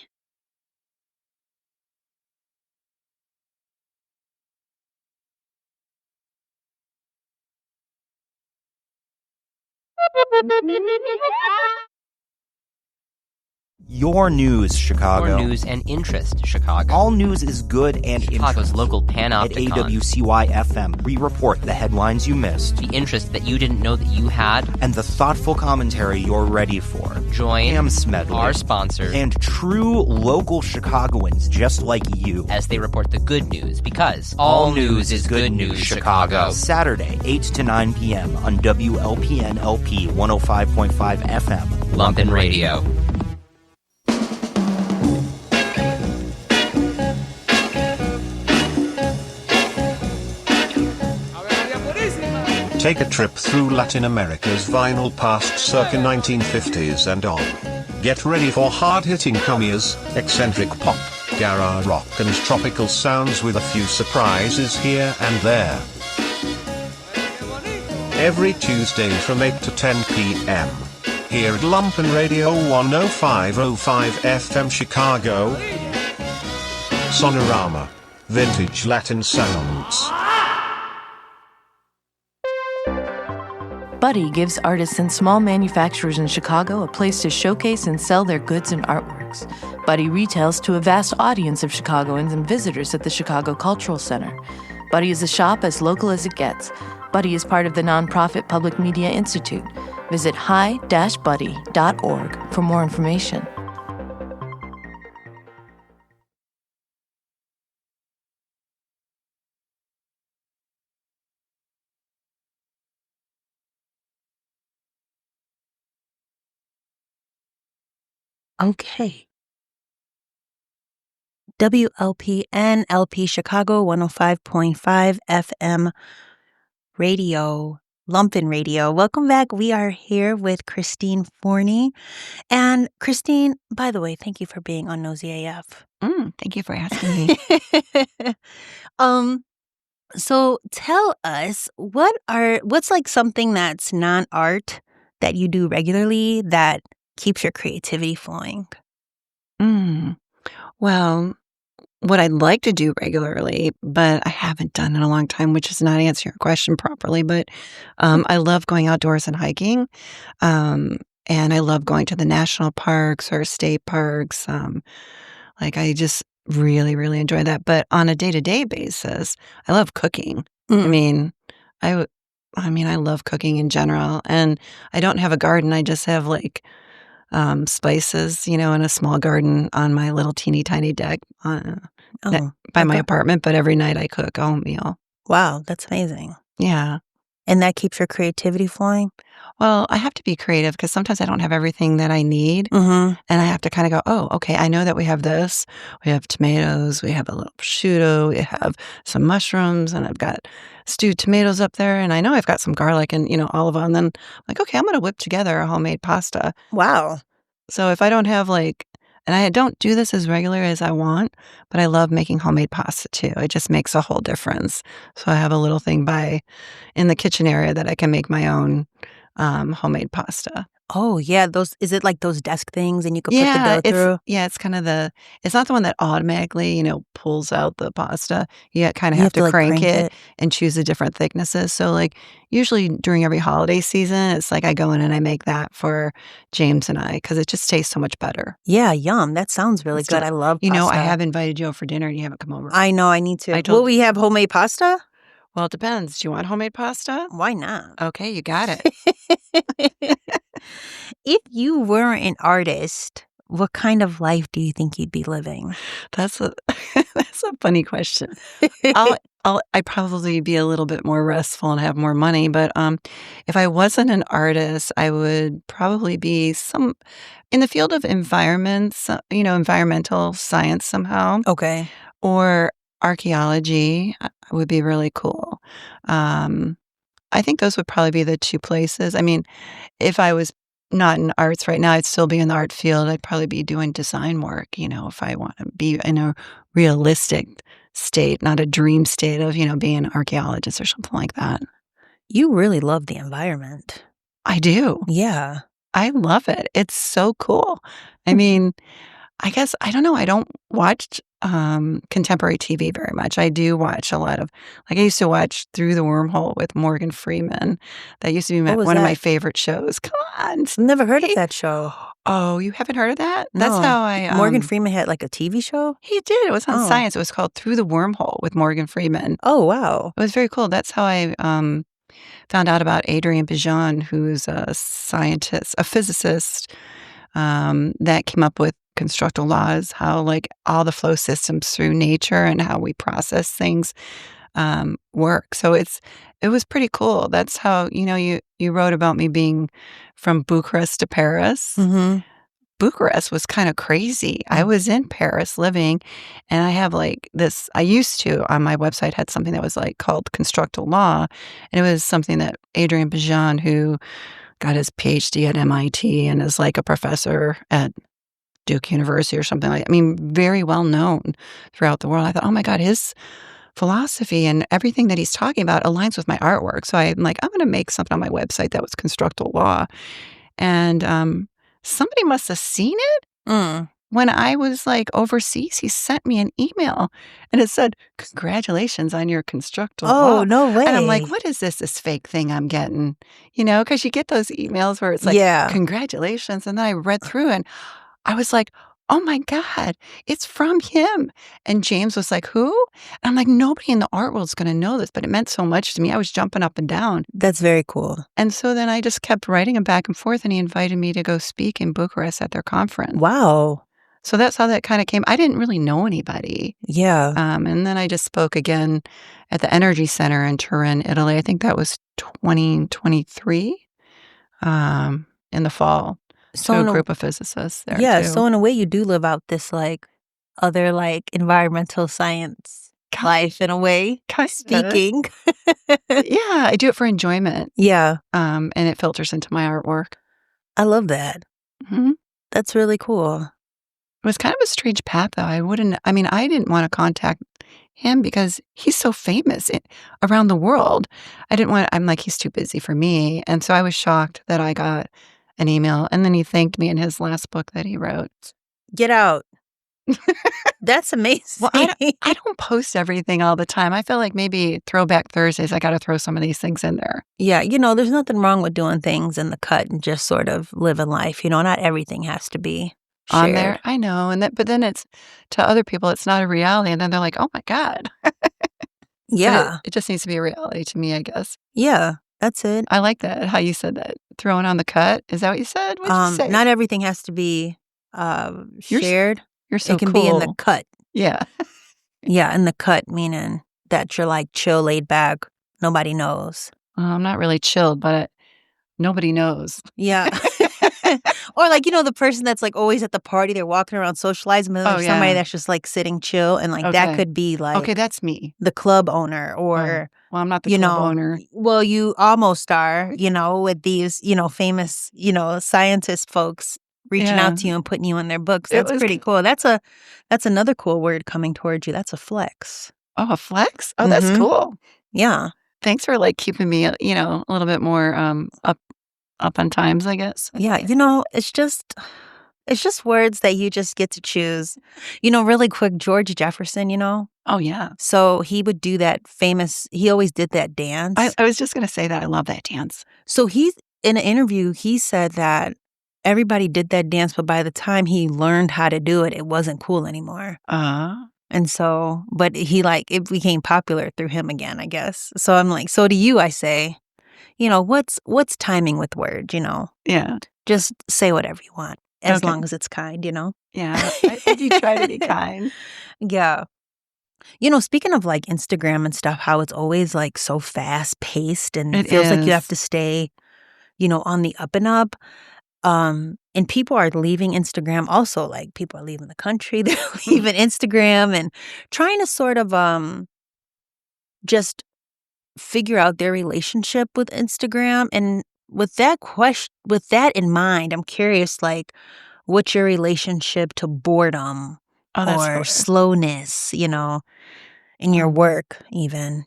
Your news, Chicago. More news and interest, Chicago. All news is good and Chicago's interesting. local At panopticon. AWCY-FM, we report the headlines you missed The interest that you didn't know that you had. and the thoughtful commentary you're ready for. Join Pam Smedley our sponsors and true local Chicagoans just like you. as they report the good news, because all news is good news, Chicago. Saturday, 8 to 9 p.m. on WLPN LP 105.5 FM. Lumpin' Radio. Take a trip through Latin America's vinyl past circa 1950s and on. Get ready for hard-hitting comers, eccentric pop, garage rock and tropical sounds with a few surprises here and there. Every Tuesday from 8 to 10 p.m. Here at Lumpin' Radio 105.05 FM Chicago. Sonorama. Vintage Latin sounds. Buddy gives artists and small manufacturers in Chicago a place to showcase and sell their goods and artworks. Buddy retails to a vast audience of Chicagoans and visitors at the Chicago Cultural Center. Buddy is a shop as local as it gets. Buddy is part of the nonprofit Public Media Institute. Visit hi-buddy.org for more information. Okay. WLPN LP Chicago 105.5 FM radio, Lumpin' Radio. Welcome back. We are here with Christine Forni. And Christine, by the way, thank you for being on noseyAF. Thank you for asking me. So tell us, what's like something that's non-art that you do regularly that keeps your creativity flowing? Well, what I'd like to do regularly, but I haven't done in a long time, which is not answering your question properly, but I love going outdoors and hiking. And I love going to the national parks or state parks. I just really, really enjoy that. But on a day-to-day basis, I love cooking. I mean, I love cooking in general. And I don't have a garden. I just have spices, in a small garden on my little teeny tiny deck by my apartment. But every night I cook a home meal. Wow, that's amazing. Yeah. And that keeps your creativity flowing? Well, I have to be creative because sometimes I don't have everything that I need. Mm-hmm. And I have to kind of go, oh, okay, I know that we have this. We have tomatoes. We have a little prosciutto. We have some mushrooms. And I've got stewed tomatoes up there. And I know I've got some garlic and, olive oil. And then I'm like, okay, I'm going to whip together a homemade pasta. Wow. So if I don't have and I don't do this as regular as I want, but I love making homemade pasta too. It just makes a whole difference. So I have a little thing in the kitchen area that I can make my own homemade pasta. Oh, yeah, is it like those desk things and you could put the dough through? It's kind of it's not the one that automatically, pulls out the pasta. You kind of You have have to to, like, crank crank it it? and choose the different thicknesses. So, like, usually during every holiday season, it's like I go in and I make that for James and I because it just tastes so much better. Yeah, yum, that sounds really It's good, I love I pasta. have invited you over for dinner and you haven't come over. I know, I need I to. Will told we have homemade pasta? Well, it depends. Do you want homemade pasta? Why not? Okay, you got it. If you were an artist, what kind of life do you think you'd be living? That's a that's a funny question. I'd probably be a little bit more restful and have more money, but if I wasn't an artist, I would probably be some in the field of environments, environmental science somehow, Okay. or archaeology would be really cool. Um, I think those would probably be the two places. I mean, if I was not in arts right now, I'd still be in the art field. I'd probably be doing design work, if I want to be in a realistic state, not a dream state of, being an archaeologist or something like that. You really love the environment. I do. Yeah. I love it. It's so cool. I mean, I guess, I don't know, I don't watch contemporary TV very much. I do watch a lot of, like I used to watch Through the Wormhole with Morgan Freeman. That used to be What was one of my that? favorite shows. Come on. I've never heard of that show. Oh, you haven't heard of that? That's No. how I Morgan Freeman had, like, a TV show? He did. It was on Oh. Science. It was called Through the Wormhole with Morgan Freeman. Oh, wow. It was very cool. That's how I found out about Adrian Bijan, who's a scientist, a physicist, that came up with constructal laws, how like all the flow systems through nature and how we process things work. So it was pretty cool. That's how, you wrote about me being from Bucharest to Paris. Mhm. Bucharest was kind of crazy. I was in Paris living, and I have like this. I used to on my website had something that was like called Constructal Law, and it was something that Adrian Bijan, who got his PhD at MIT and is like a professor at Duke University or something like that. I mean, very well known throughout the world. I thought, oh my God, his philosophy and everything that he's talking about aligns with my artwork. So I'm like, I'm going to make something on my website that was Constructal Law, and somebody must have seen it. Mm. When I was, like, overseas, he sent me an email, and it said, "Congratulations on your constructal law." Oh, no way. And I'm like, "What is this fake thing I'm getting?" Because you get those emails where it's like, Yeah. "Congratulations," and then I read through, and I was like, "Oh my God, it's from him." And James was like, "Who?" And I'm like, "Nobody in the art world's gonna know this," but it meant so much to me. I was jumping up and down. That's very cool. And so then I just kept writing him back and forth, and he invited me to go speak in Bucharest at their conference. Wow. So that's how that kinda came. I didn't really know anybody. Yeah. And then I just spoke again at the Energy Center in Turin, Italy. I think that was 2023, in the fall, So to a in a group of physicists there Yeah, too. so in a way you do live out this, like, other, like, environmental science life in a way, Kinda. speaking. Yeah, I do it for enjoyment, Yeah, and it filters into my artwork. I love that. Mhm. That's really cool. It was kind of a strange path, though. I didn't wanna contact him because he's so famous around the world. I'm like, "He's too busy for me," and so I was shocked that I got an email, and then he thanked me in his last book that he wrote. Get out. That's amazing. Well, I don't post everything all the time. I feel like maybe Throwback Thursdays, I gotta throw some of these things in there. Yeah, there's nothing wrong with doing things in the cut and just sort of living life, not everything has to be shared. On there, I know, but then it's to other people, it's not a reality, and then they're like, "Oh my God." Yeah. It just needs to be a reality to me, I guess. Yeah, that's it. I like that, how you said that. Throwing on the cut. Is that what you said? What'd you say? Not everything has to be You're shared. You're so It can cool. be in the cut. Yeah. Yeah, in the cut, meaning that you're like chill, laid back. Nobody knows. I'm not really chilled, but nobody knows. Yeah. Or like, the person that's like always at the party, they're walking around socializing, but then there's somebody that's just like sitting chill, and like that Okay. could be like Okay, that's me. the club owner or Well, I'm not the club owner. well, you almost are, with these, famous, scientist folks reaching Yeah. out to you and putting you in their books. It That's was pretty cool. That's another cool word coming towards you. That's a flex. Oh, a flex? Oh, that's Mhm. cool. Yeah. Thanks for like keeping me, a little bit more up up on times, I guess. Yeah, it's just words that you just get to choose. Really quick, George Jefferson, Oh, yeah. so he would do that he always did that dance. I was just going to say that. I love that dance. So in an interview, he said that everybody did that dance, but by the time he learned how to do it, it wasn't cool anymore. And so, but it became popular through him again, I guess. So I'm like, so to you, I say, what's timing with words, Yeah. Just say whatever you want, as Okay. long as it's kind, Yeah. I do try to be kind. Yeah. Speaking of like Instagram and stuff, how it's always like so fast paced and It feels like you is. have to stay, on the up and up. And people are leaving Instagram also, like people are leaving the country, they're leaving Instagram and trying to sort of just figure out their relationship with Instagram. And with that in mind, I'm curious, like, what's your relationship to boredom Oh, that's or hilarious. slowness, in your work even,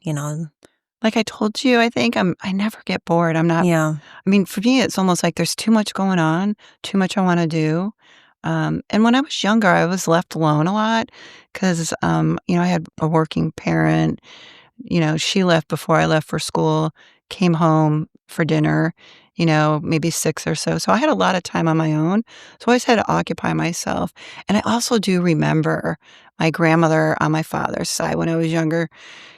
Like I told you, I think I never get bored. I'm not. Yeah. I mean, for me, it's almost like there's too much going on, too much I want to do. And when I was younger, I was left alone a lot because, I had a working parent. She left before I left for school, came home for dinner, maybe 6 or so. So I had a lot of time on my own. So I always had to occupy myself. And I also do remember my grandmother on my father's side when I was younger.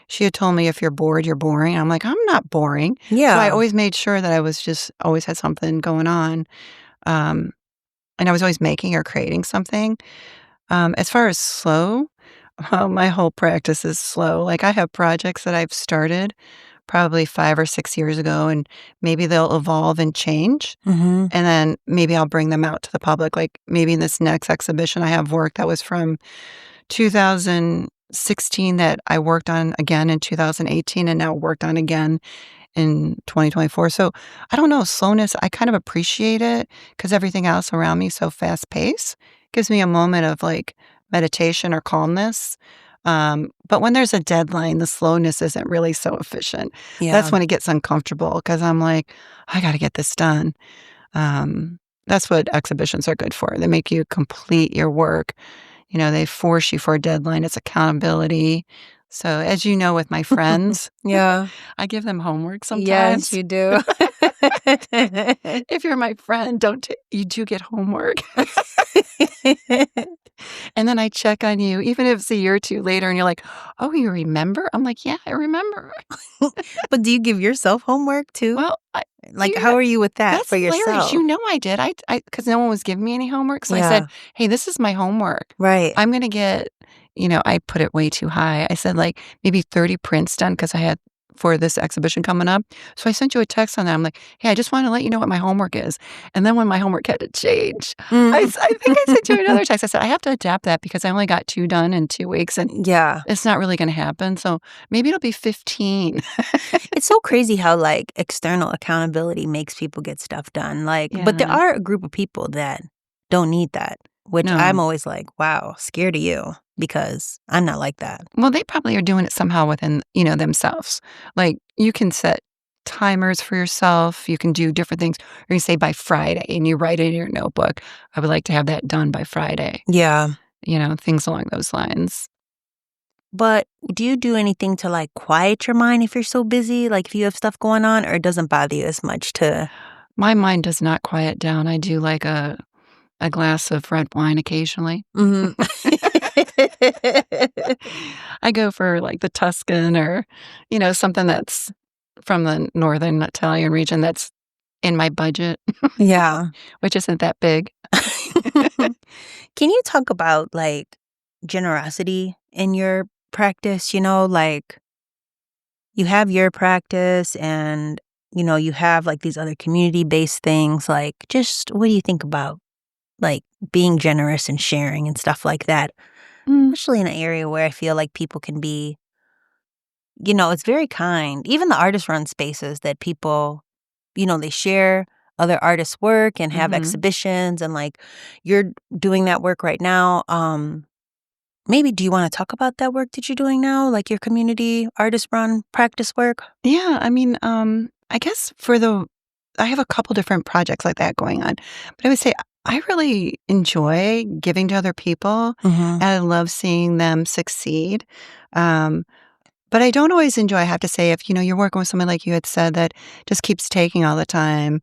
She had told me, if you're bored, you're boring. I'm like, I'm not boring. Yeah. So I always made sure that I was just always had something going on. Um, and I was always making or creating something. As far as slow, my whole practice is slow. Like I have projects that I've started probably 5 or 6 years ago, and maybe they'll evolve and change. Mm-hmm. And then maybe I'll bring them out to the public. Like maybe in this next exhibition, I have work that was from 2016 that I worked on again in 2018 and now worked on again in 2024. So I don't know, slowness, I kind of appreciate it because everything else around me is so fast paced. Gives me a moment of like meditation or calmness. But when there's a deadline, the slowness isn't really so efficient. Yeah. That's when it gets uncomfortable because I'm like, I got to get this done. That's what exhibitions are good for. They make you complete your work. They force you for a deadline. It's accountability. So as you know, with my friends, Yeah. I give them homework Yes, sometimes. you do. If you're my friend, you do get homework. And then I check on you, even if it's a year or two later, and you're like, oh, you remember? I'm like, yeah, I remember. But do you give yourself homework too? Well, Like, how are you with that that's for hilarious. yourself? I did. Because no one was giving me any homework. So I Yeah. said, hey, this is my homework. Right. I'm going to get, I put it way too high. I said like maybe 30 prints done because I had for this exhibition coming up. So I sent you a text on that. I'm like, hey, I just want to let you know what my homework is. And then when my homework had to change, I think I sent you another text. I said, I have to adapt that because I only got 2 done in 2 weeks and Yeah. it's not really going to happen. So maybe it'll be 15. It's so crazy how like external accountability makes people get stuff done. Like, but there Yeah. are a group of people that don't need that, which No. I'm always like, wow, scared of you because I'm not like that. Well, they probably are doing it somehow within, themselves. Like you can set timers for yourself. You can do different things. Or you say by Friday and you write it in your notebook. I would like to have that done by Friday. Yeah. Things along those lines. But do you do anything to like quiet your mind if you're so busy? Like if you have stuff going on, or it doesn't bother you as much to? My mind does not quiet down. I do like a glass of red wine occasionally. Mhm. I go for like the Tuscan or, something that's from the northern Italian region that's in my budget, Yeah. which isn't that big. Can you talk about like generosity in your practice? Like you have your practice and, you have like these other community-based things. Like just what do you think about like being generous and sharing and stuff like that? Especially in an area where I feel like people can be, it's very kind. Even the artist-run spaces that people, they share other artists' work and have Mhm. exhibitions, and like you're doing that work right now. Maybe do you want to talk about that work that you're doing now, like your community artist-run practice work? Yeah, I mean, I guess for the I have a couple different projects like that going on. But I would say I really enjoy giving to other people, Mm-hmm. and I love seeing them succeed. Um, but I don't always enjoy, I have to say, if, you're working with someone like you had said that just keeps taking all the time,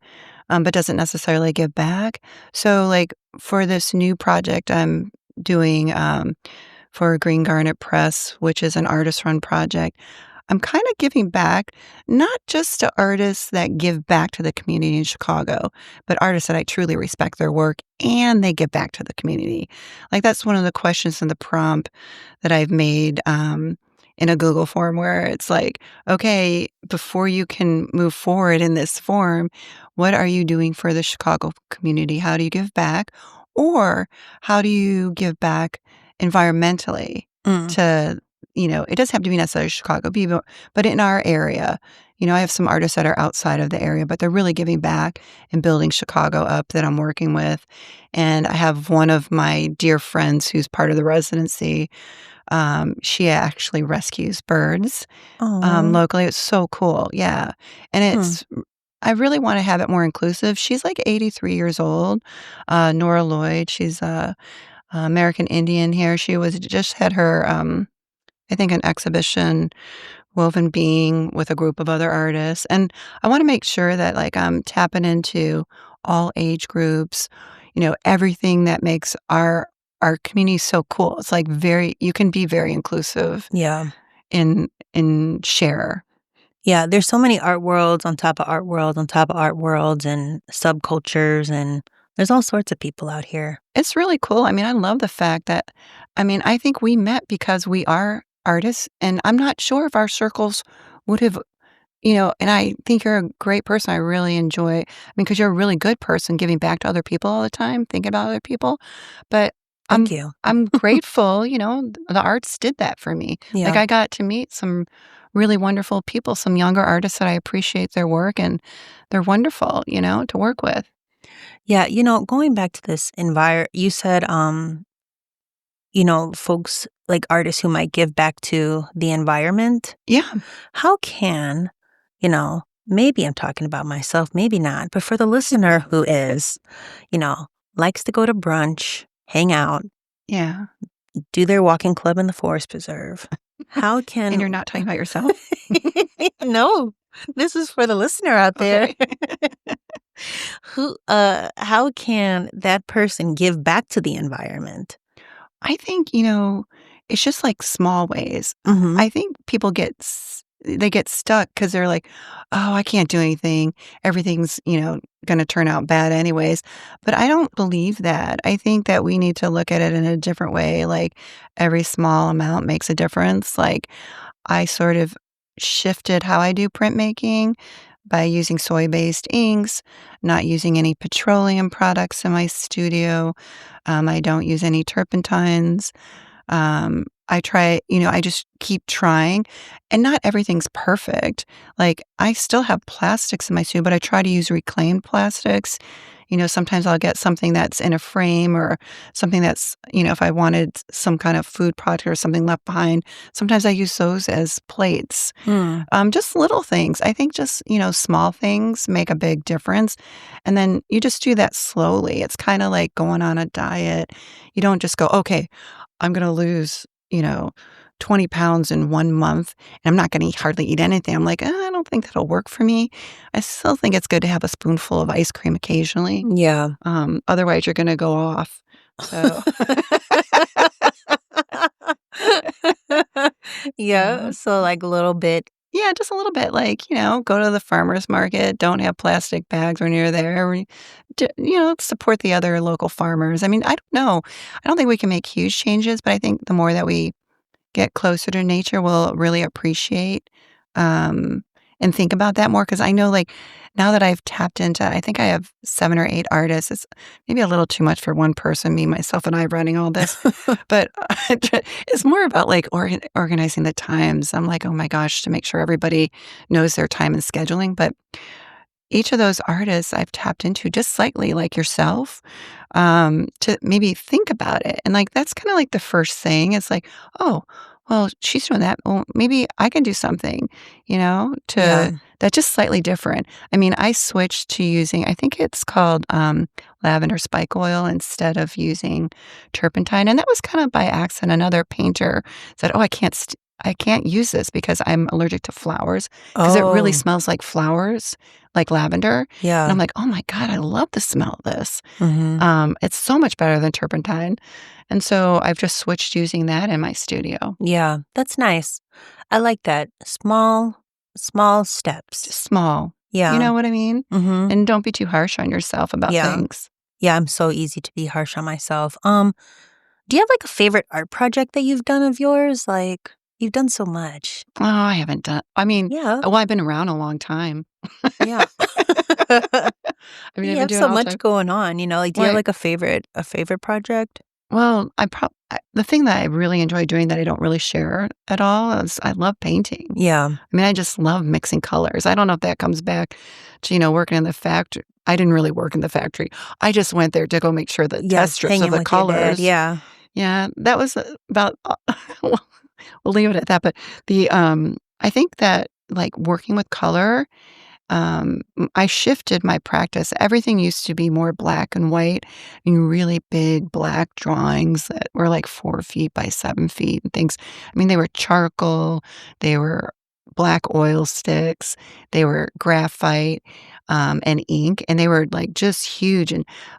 but doesn't necessarily give back. So, like, for this new project I'm doing, for Garnet Press, which is an artist-run project, I'm kind of giving back, not just to artists that give back to the community in Chicago, but artists that I truly respect their work and they give back to the community. Like, that's one of the questions in the prompt that I've made in a Google form, where it's like, okay, before you can move forward in this form, what are you doing for the Chicago community? How do you give back? Or how do you give back environmentally Mm. to, it doesn't have to be necessarily Chicago, but in our area. I have some artists that are outside of the area, but they're really giving back and building Chicago up that I'm working with. And I have one of my dear friends who's part of the residency. She actually rescues birds Oh. locally. It's so cool. Yeah. And I really want to have it more inclusive. She's like 83 years old. Nora Lloyd, she's a American Indian here. She just had her, I think, an exhibition, Woven Being, with a group of other artists. And I want to make sure that, like, I'm tapping into all age groups, everything that makes our community so cool. It's like you can be very inclusive Yeah. in share. Yeah, there's so many art worlds on top of art worlds on top of art worlds and subcultures, and there's all sorts of people out here. It's really cool. I mean, I love the fact that, I think we met because we are artists, and I'm not sure if our circles would have, and I think you're a great person. I really enjoy, because you're a really good person giving back to other people all the time, thinking about other people. But Thank you. I'm grateful, the arts did that for me. Yeah. Like, I got to meet some really wonderful people, some younger artists that I appreciate their work, and they're wonderful, to work with. Yeah, going back to this you said, folks like artists who might give back to the environment. Yeah. How can, maybe I'm talking about myself, maybe not, but for the listener who is, likes to go to brunch, hang out, Yeah. do their walking club in the forest preserve. How can And you're not talking about yourself? No, this is for the listener out there. How can that person give back to the environment? I think, it's just like small ways. Mhm. I think people they get stuck because they're like, oh, I can't do anything. Everything's, going to turn out bad anyways. But I don't believe that. I think that we need to look at it in a different way. Like, every small amount makes a difference. Like, I sort of shifted how I do printmaking by using soy-based inks, not using any petroleum products in my studio. I don't use any turpentines. I just keep trying, and not everything's perfect. Like, I still have plastics in my studio, but I try to use reclaimed plastics. Sometimes I'll get something that's in a frame, or something that's, if I wanted some kind of food product or something left behind, sometimes I use those as plates. Just little things. I think just, small things make a big difference. And then you just do that slowly. It's kind of like going on a diet. You don't just go, okay, I'm going to lose, 20 pounds in 1 month, and I'm not going to hardly eat anything. I'm like, I don't think that'll work for me. I still think it's good to have a spoonful of ice cream occasionally. Yeah. Otherwise, you're going to go off. So, Yeah, so like a little bit. yeah, just a little bit. Like, go to the farmer's market. Don't have plastic bags when you're there. Support the other local farmers. I mean, I don't know. I don't think we can make huge changes, but I think the more that we get closer to nature, we'll really appreciate and think about that more. Because I know, like, now that I've tapped into, I think I have 7 or 8 artists. It's maybe a little too much for one person, me, myself, and I running all this. But it's more about, like, organizing the times. I'm like, oh my gosh, to make sure everybody knows their time and scheduling. But each of those artists I've tapped into just slightly, like yourself, to maybe think about it. And, like, that's kind of like the first thing. It's like, oh, well, she's doing that. Well, maybe I can do something, to Yeah. That's just slightly different. I mean, I switched to using, I think it's called lavender spike oil instead of using turpentine. And that was kind of by accident. Another painter said, "Oh, I can't use this because I'm allergic to flowers because it really Oh, smells like flowers, like lavender." And yeah. I'm like, "Oh my God, I love the smell of this. Mm-hmm. It's so much better than turpentine." And so I've just switched using that in my studio. Yeah, that's nice. I like that. Small steps. Just small. You Yeah. know what I mean? Mm-hmm. And don't be too harsh on yourself about Yeah. things. Yeah, I'm so easy to be harsh on myself. Do you have like a favorite art project that you've done of yours? Like, you've done so much. Oh, I haven't done, I mean, Yeah. well, I've been around a long time. Yeah. I mean, You I've been have doing so all the much time. going on, like, do you have Right. like a favorite project? Well, the thing that I really enjoy doing that I don't really share at all is I love painting. Yeah. I mean, I just love mixing colors. I don't know if that comes back to, working in the factory. I didn't really work in the factory. I just went there to go make sure the Yeah, test strips of hanging the with your dad. colors. Yeah. Yeah, that was about we'll leave it at that, but I think that, like, working with color, I shifted my practice. Everything used to be more black and white, I mean, really big black drawings that were like 4 feet by 7 feet and things. I mean, they were charcoal, they were black oil sticks, they were graphite, and ink, and they were, like, just huge,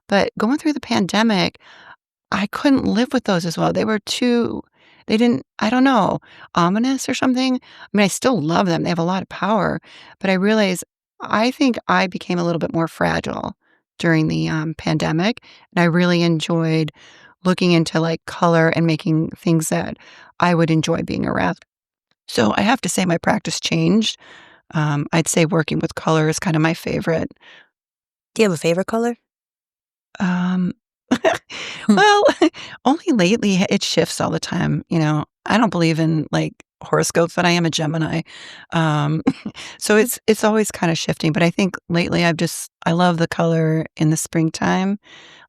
but going through the pandemic, I couldn't live with those as well. They didn't, I don't know, ominous or something. I mean, I still love them. They have a lot of power, but I think I became a little bit more fragile during the pandemic, and I really enjoyed looking into like color and making things that I would enjoy being around. So I have to say my practice changed. I'd say working with color is kind of my favorite. Do you have a favorite color? Um, Hmm. well, only lately it shifts all the time. I don't believe in like horoscopes, but I am a Gemini. Um, so it's always kind of shifting. But I think lately I love the color in the springtime.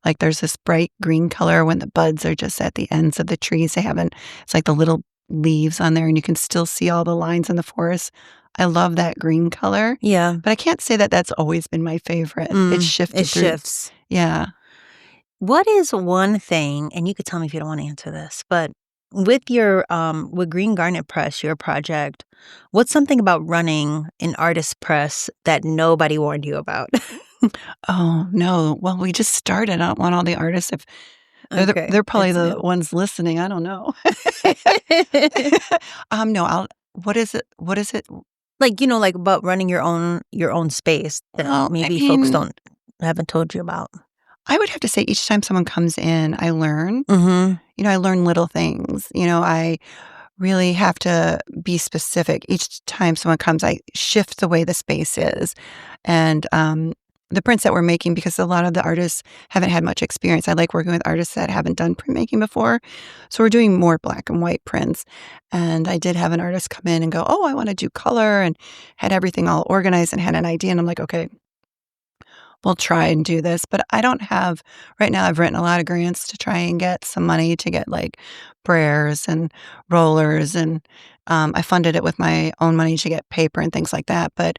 Like there's this bright green color when the buds are just at the ends of the trees. It's like the little leaves on there and you can still see all the lines in the forest. I love that green color, Yeah. but I can't say that that's always been my favorite. It's shifted It through. shifts. Yeah. What is one thing, and you could tell me if you don't want to answer this, but with your with Green Garnet Press, your project, what's something about running an artist press that nobody warned you about? Oh, no. Well, we just started. I don't want all the artists if Okay, they're probably it's the new. ones listening. I don't know. No, what is it? What is it? Like, like about running your own space that Well, I maybe folks mean, haven't told you about. I would have to say each time someone comes in, I learn. Mm-hmm. I learn little things. I really have to be specific. Each time someone comes, I shift the way the space is. And the prints that we're making, because a lot of the artists haven't had much experience. I like working with artists that haven't done printmaking before. So we're doing more black and white prints. And I did have an artist come in and go, "Oh, I want to do color," and had everything all organized and had an idea. And I'm like, "Okay, we'll try and do this." But I don't have, right now, I've written a lot of grants to try and get some money to get like brares and rollers. And I funded it with my own money to get paper and things like that. But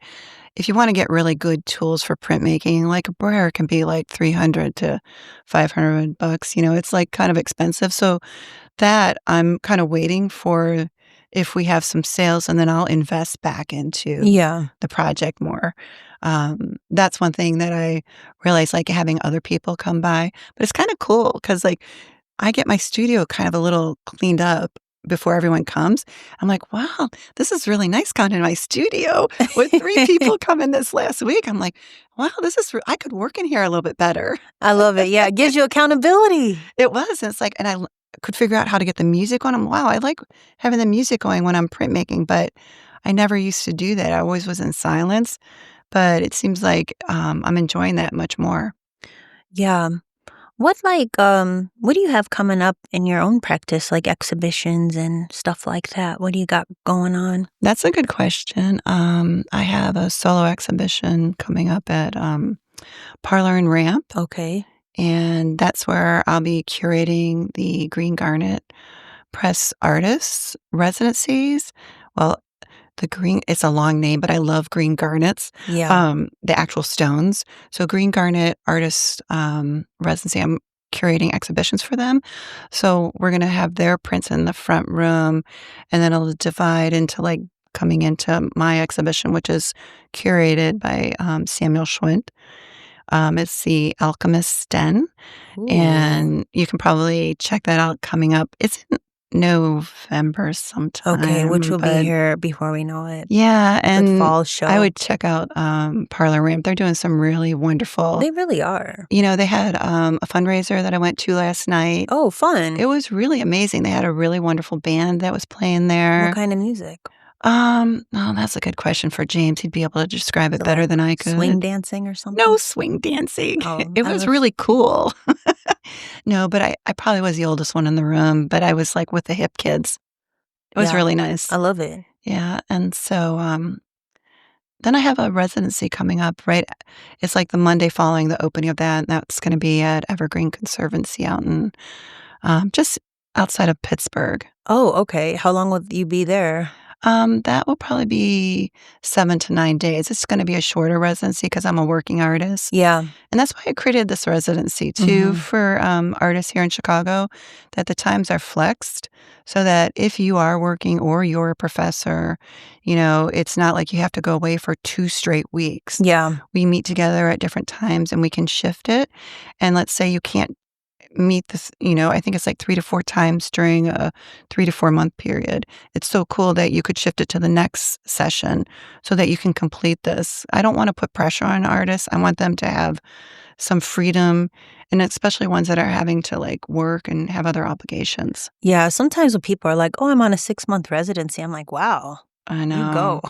if you want to get really good tools for printmaking, like a brayer can be like 300 to 500 bucks. It's like kind of expensive. So that I'm kind of waiting for if we have some sales, and then I'll invest back into Yeah. the project more. That's one thing that I realize, like having other people come by. But it's kind of cool because like I get my studio kind of a little cleaned up before everyone comes. I'm like, wow, this is really nice coming in my studio with 3 people coming this last week. I'm like, wow, I could work in here a little bit better. I love it. Yeah, it gives you accountability. It was. And it's like, and could figure out how to get the music on. Wow, I like having the music going when I'm printmaking, but I never used to do that. I always was in silence. But it seems like I'm enjoying that much more. Yeah. What do you have coming up in your own practice, like exhibitions and stuff like that? What do you got going on? That's a good question. I have a solo exhibition coming up at Parlor and Ramp, Okay. and that's where I'll be curating the Green Garnet Press artists' residencies. Well, the green, it's a long name, but I love green garnets, Yeah. the actual stones. So Green Garnet Artist Residency, I'm curating exhibitions for them. So we're going to have their prints in the front room, and then it'll divide into like coming into my exhibition, which is curated by Samuel Schwint. It's the Alchemist's Den, Ooh. and you can probably check that out coming up. It's in November sometime. Okay, which will be but here before we know it. yeah, Good and fall show. I would check out Parlor Ramp. They're doing some really wonderful. They really are. They had a fundraiser that I went to last night. Oh, fun. It was really amazing. They had a really wonderful band that was playing there. What kind of music? Oh, that's a good question for James. He'd be able to describe it So, better like, than I could. Swing dancing or something? No swing dancing. Oh, It I was love- really cool. No, but I probably was the oldest one in the room, but I was like with the hip kids. It was Yeah. really nice. I love it. Yeah, and so then I have a residency coming up, right? It's like the Monday following the opening of that, and that's going to be at Evergreen Conservancy out in just outside of Pittsburgh. Oh, okay. How long will you be there? That will probably be 7 to 9 days. It's going to be a shorter residency because I'm a working artist. Yeah. And that's why I created this residency too Mhm. for artists here in Chicago, that the times are flexed so that if you are working or you're a professor, it's not like you have to go away for 2 straight weeks. Yeah. We meet together at different times and we can shift it. And let's say you can't meet this, I think it's like 3 to 4 times during a 3 to 4 month period. It's so cool that you could shift it to the next session so that you can complete this. I don't want to put pressure on artists. I want them to have some freedom, and especially ones that are having to like work and have other obligations. Yeah. Sometimes when people are like, oh, I'm on a 6-month residency, I'm like, wow, I know. you go.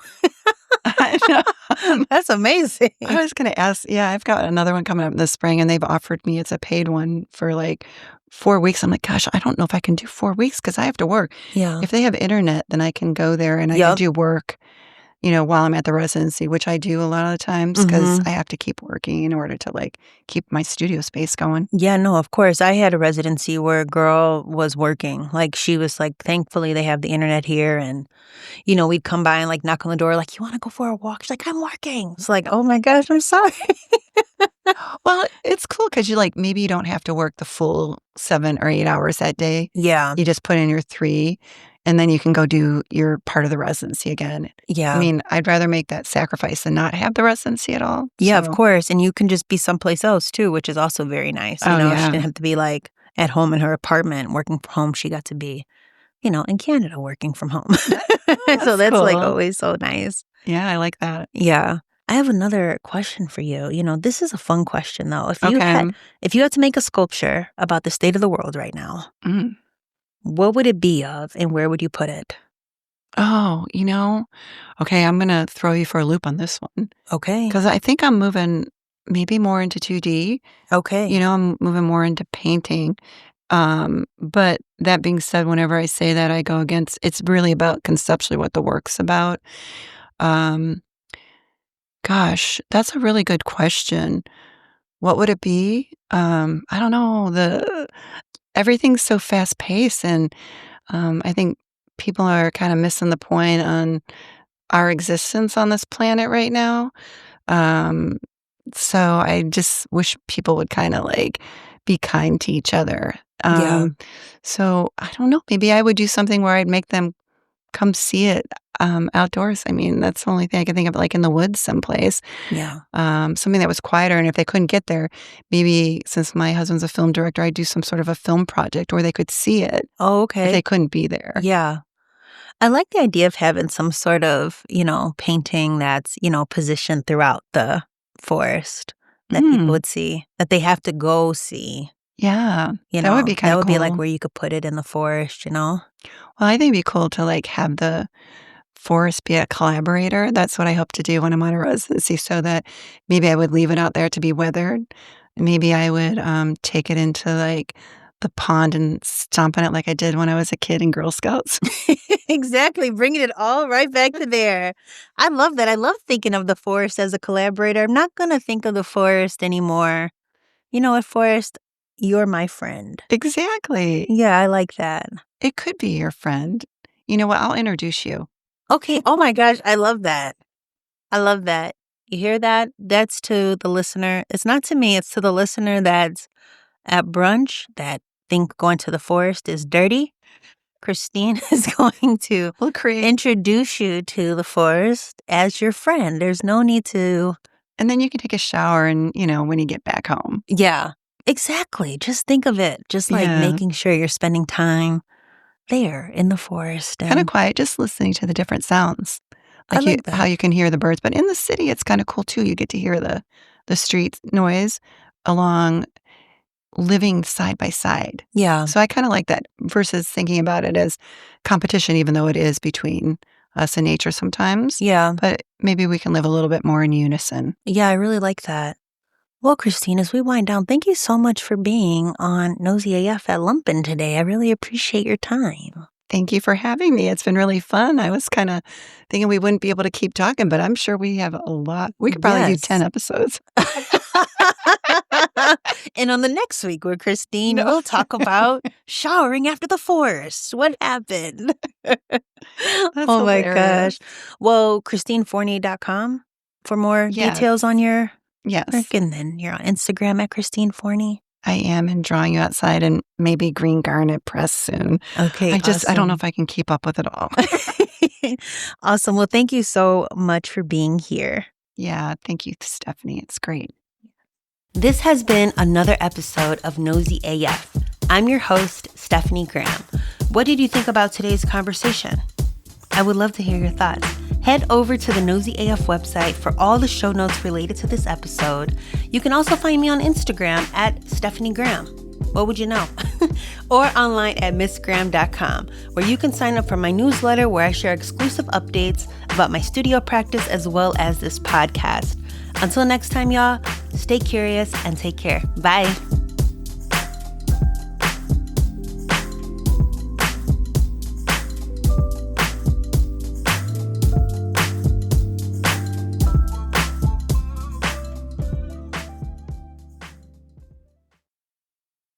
I know. That's amazing. I was going to ask, I've got another one coming up in the spring, and they've offered me, it's a paid one for like 4 weeks. I'm like, gosh, I don't know if I can do 4 weeks because I have to work. Yeah. If they have internet, then I can go there and I can Yup. do work, while I'm at the residency, which I do a lot of the times because Mhm. I have to keep working in order to like keep my studio space going. Yeah, no, of course. I had a residency where a girl was working. Like, she was like, thankfully they have the internet here. And, we'd come by and like knock on the door, like, you want to go for a walk? She's like, I'm working. It's like, oh my gosh, I'm sorry. Well, it's cool because maybe you don't have to work the full 7 or 8 hours that day. Yeah. You just put in your 3, and then you can go do your part of the residency again. Yeah. I mean, I'd rather make that sacrifice than not have the residency at all. Yeah, of So, course. And you can just be someplace else too, which is also very nice. Oh, She yeah. didn't have to be like at home in her apartment working from home. She got to be, in Canada working from home. So that's like cool. always so nice. Yeah, I like that. Yeah. I have another question for you. This is a fun question though. If you Okay. if you had to make a sculpture about the state of the world right now, Mm. what would it be of and where would you put it? Oh, okay, I'm going to throw you for a loop on this one Okay. because I think I'm moving maybe more into 2D. Okay. I'm moving more into painting. But that being said, whenever I say that, I go against, it's really about conceptually what the work's about. Gosh, that's a really good question. What would it be? I don't know. Everything's so fast paced, and I think people are kind of missing the point on our existence on this planet right now. So I just wish people would kind of like be kind to each other. Yeah. So I don't know. Maybe I would do something where I'd make them come see it outdoors. I mean, that's the only thing I can think of, like in the woods someplace. Yeah. Something that was quieter. And if they couldn't get there, maybe since my husband's a film director, I'd do some sort of a film project where they could see it Oh, if okay. they couldn't be there. Yeah. I like the idea of having some sort of, painting that's, positioned throughout the forest that people Mm. would see, that they have to go see. Yeah, You that know, would be kind that of would be like cool. where you could put it in the forest, Well, I think it'd be cool to like have the forest be a collaborator. That's what I hope to do when I'm on a residency, so that maybe I would leave it out there to be weathered. Maybe I would take it into like the pond and stomp on it like I did when I was a kid in Girl Scouts. Exactly. Bringing it all right back to there. I love that. I love thinking of the forest as a collaborator. I'm not going to think of the forest anymore. You know what, forest? You're my friend. Exactly. Yeah, I like that. It could be your friend. You know what? I'll introduce you. Okay. Oh my gosh. I love that. I love that. You hear that? That's to the listener. It's not to me. It's to the listener that's at brunch that think going to the forest is dirty. Christine is going to We'll create, introduce you to the forest as your friend. There's no need to. and then you can take a shower and, when you get back home. Yeah, exactly. Just think of it. Just like Yeah. making sure you're spending time there in the forest. Kind of And quiet, just listening to the different sounds. I like How that. you can hear the birds. But in the city, it's kind of cool too. You get to hear the street noise along living side by side. Yeah. So I kind of like that versus thinking about it as competition, even though it is between us and nature sometimes. Yeah. But maybe we can live a little bit more in unison. Yeah, I really like that. Well, Christine, as we wind down, thank you so much for being on noseyAF at Lumpen today. I really appreciate your time. Thank you for having me. It's been really fun. I was kind of thinking we wouldn't be able to keep talking, but I'm sure we have a lot. We could probably do Yes. 10 episodes. And on the next week with Christine, we'll talk about showering after the forest. What happened? Oh my hilarious. gosh. Well, ChristineForni.com for more Yes. details on your Yes, work. And then you're on Instagram at Christine Forni. I am, and drawing you outside and maybe green Garnet Press soon. Okay. I don't know if I can keep up with it all. Awesome. Well, thank you so much for being here. Yeah, thank you, Stephanie. It's great. This has been another episode of noseyAF. I'm your host, Stephanie Graham. What did you think about today's conversation? I would love to hear your thoughts. Head over to the noseyAF website for all the show notes related to this episode. You can also find me on Instagram at Stephanie Graham. What would you know? Or online at missgraham.com, where you can sign up for my newsletter where I share exclusive updates about my studio practice as well as this podcast. Until next time, y'all, stay curious and take care. Bye.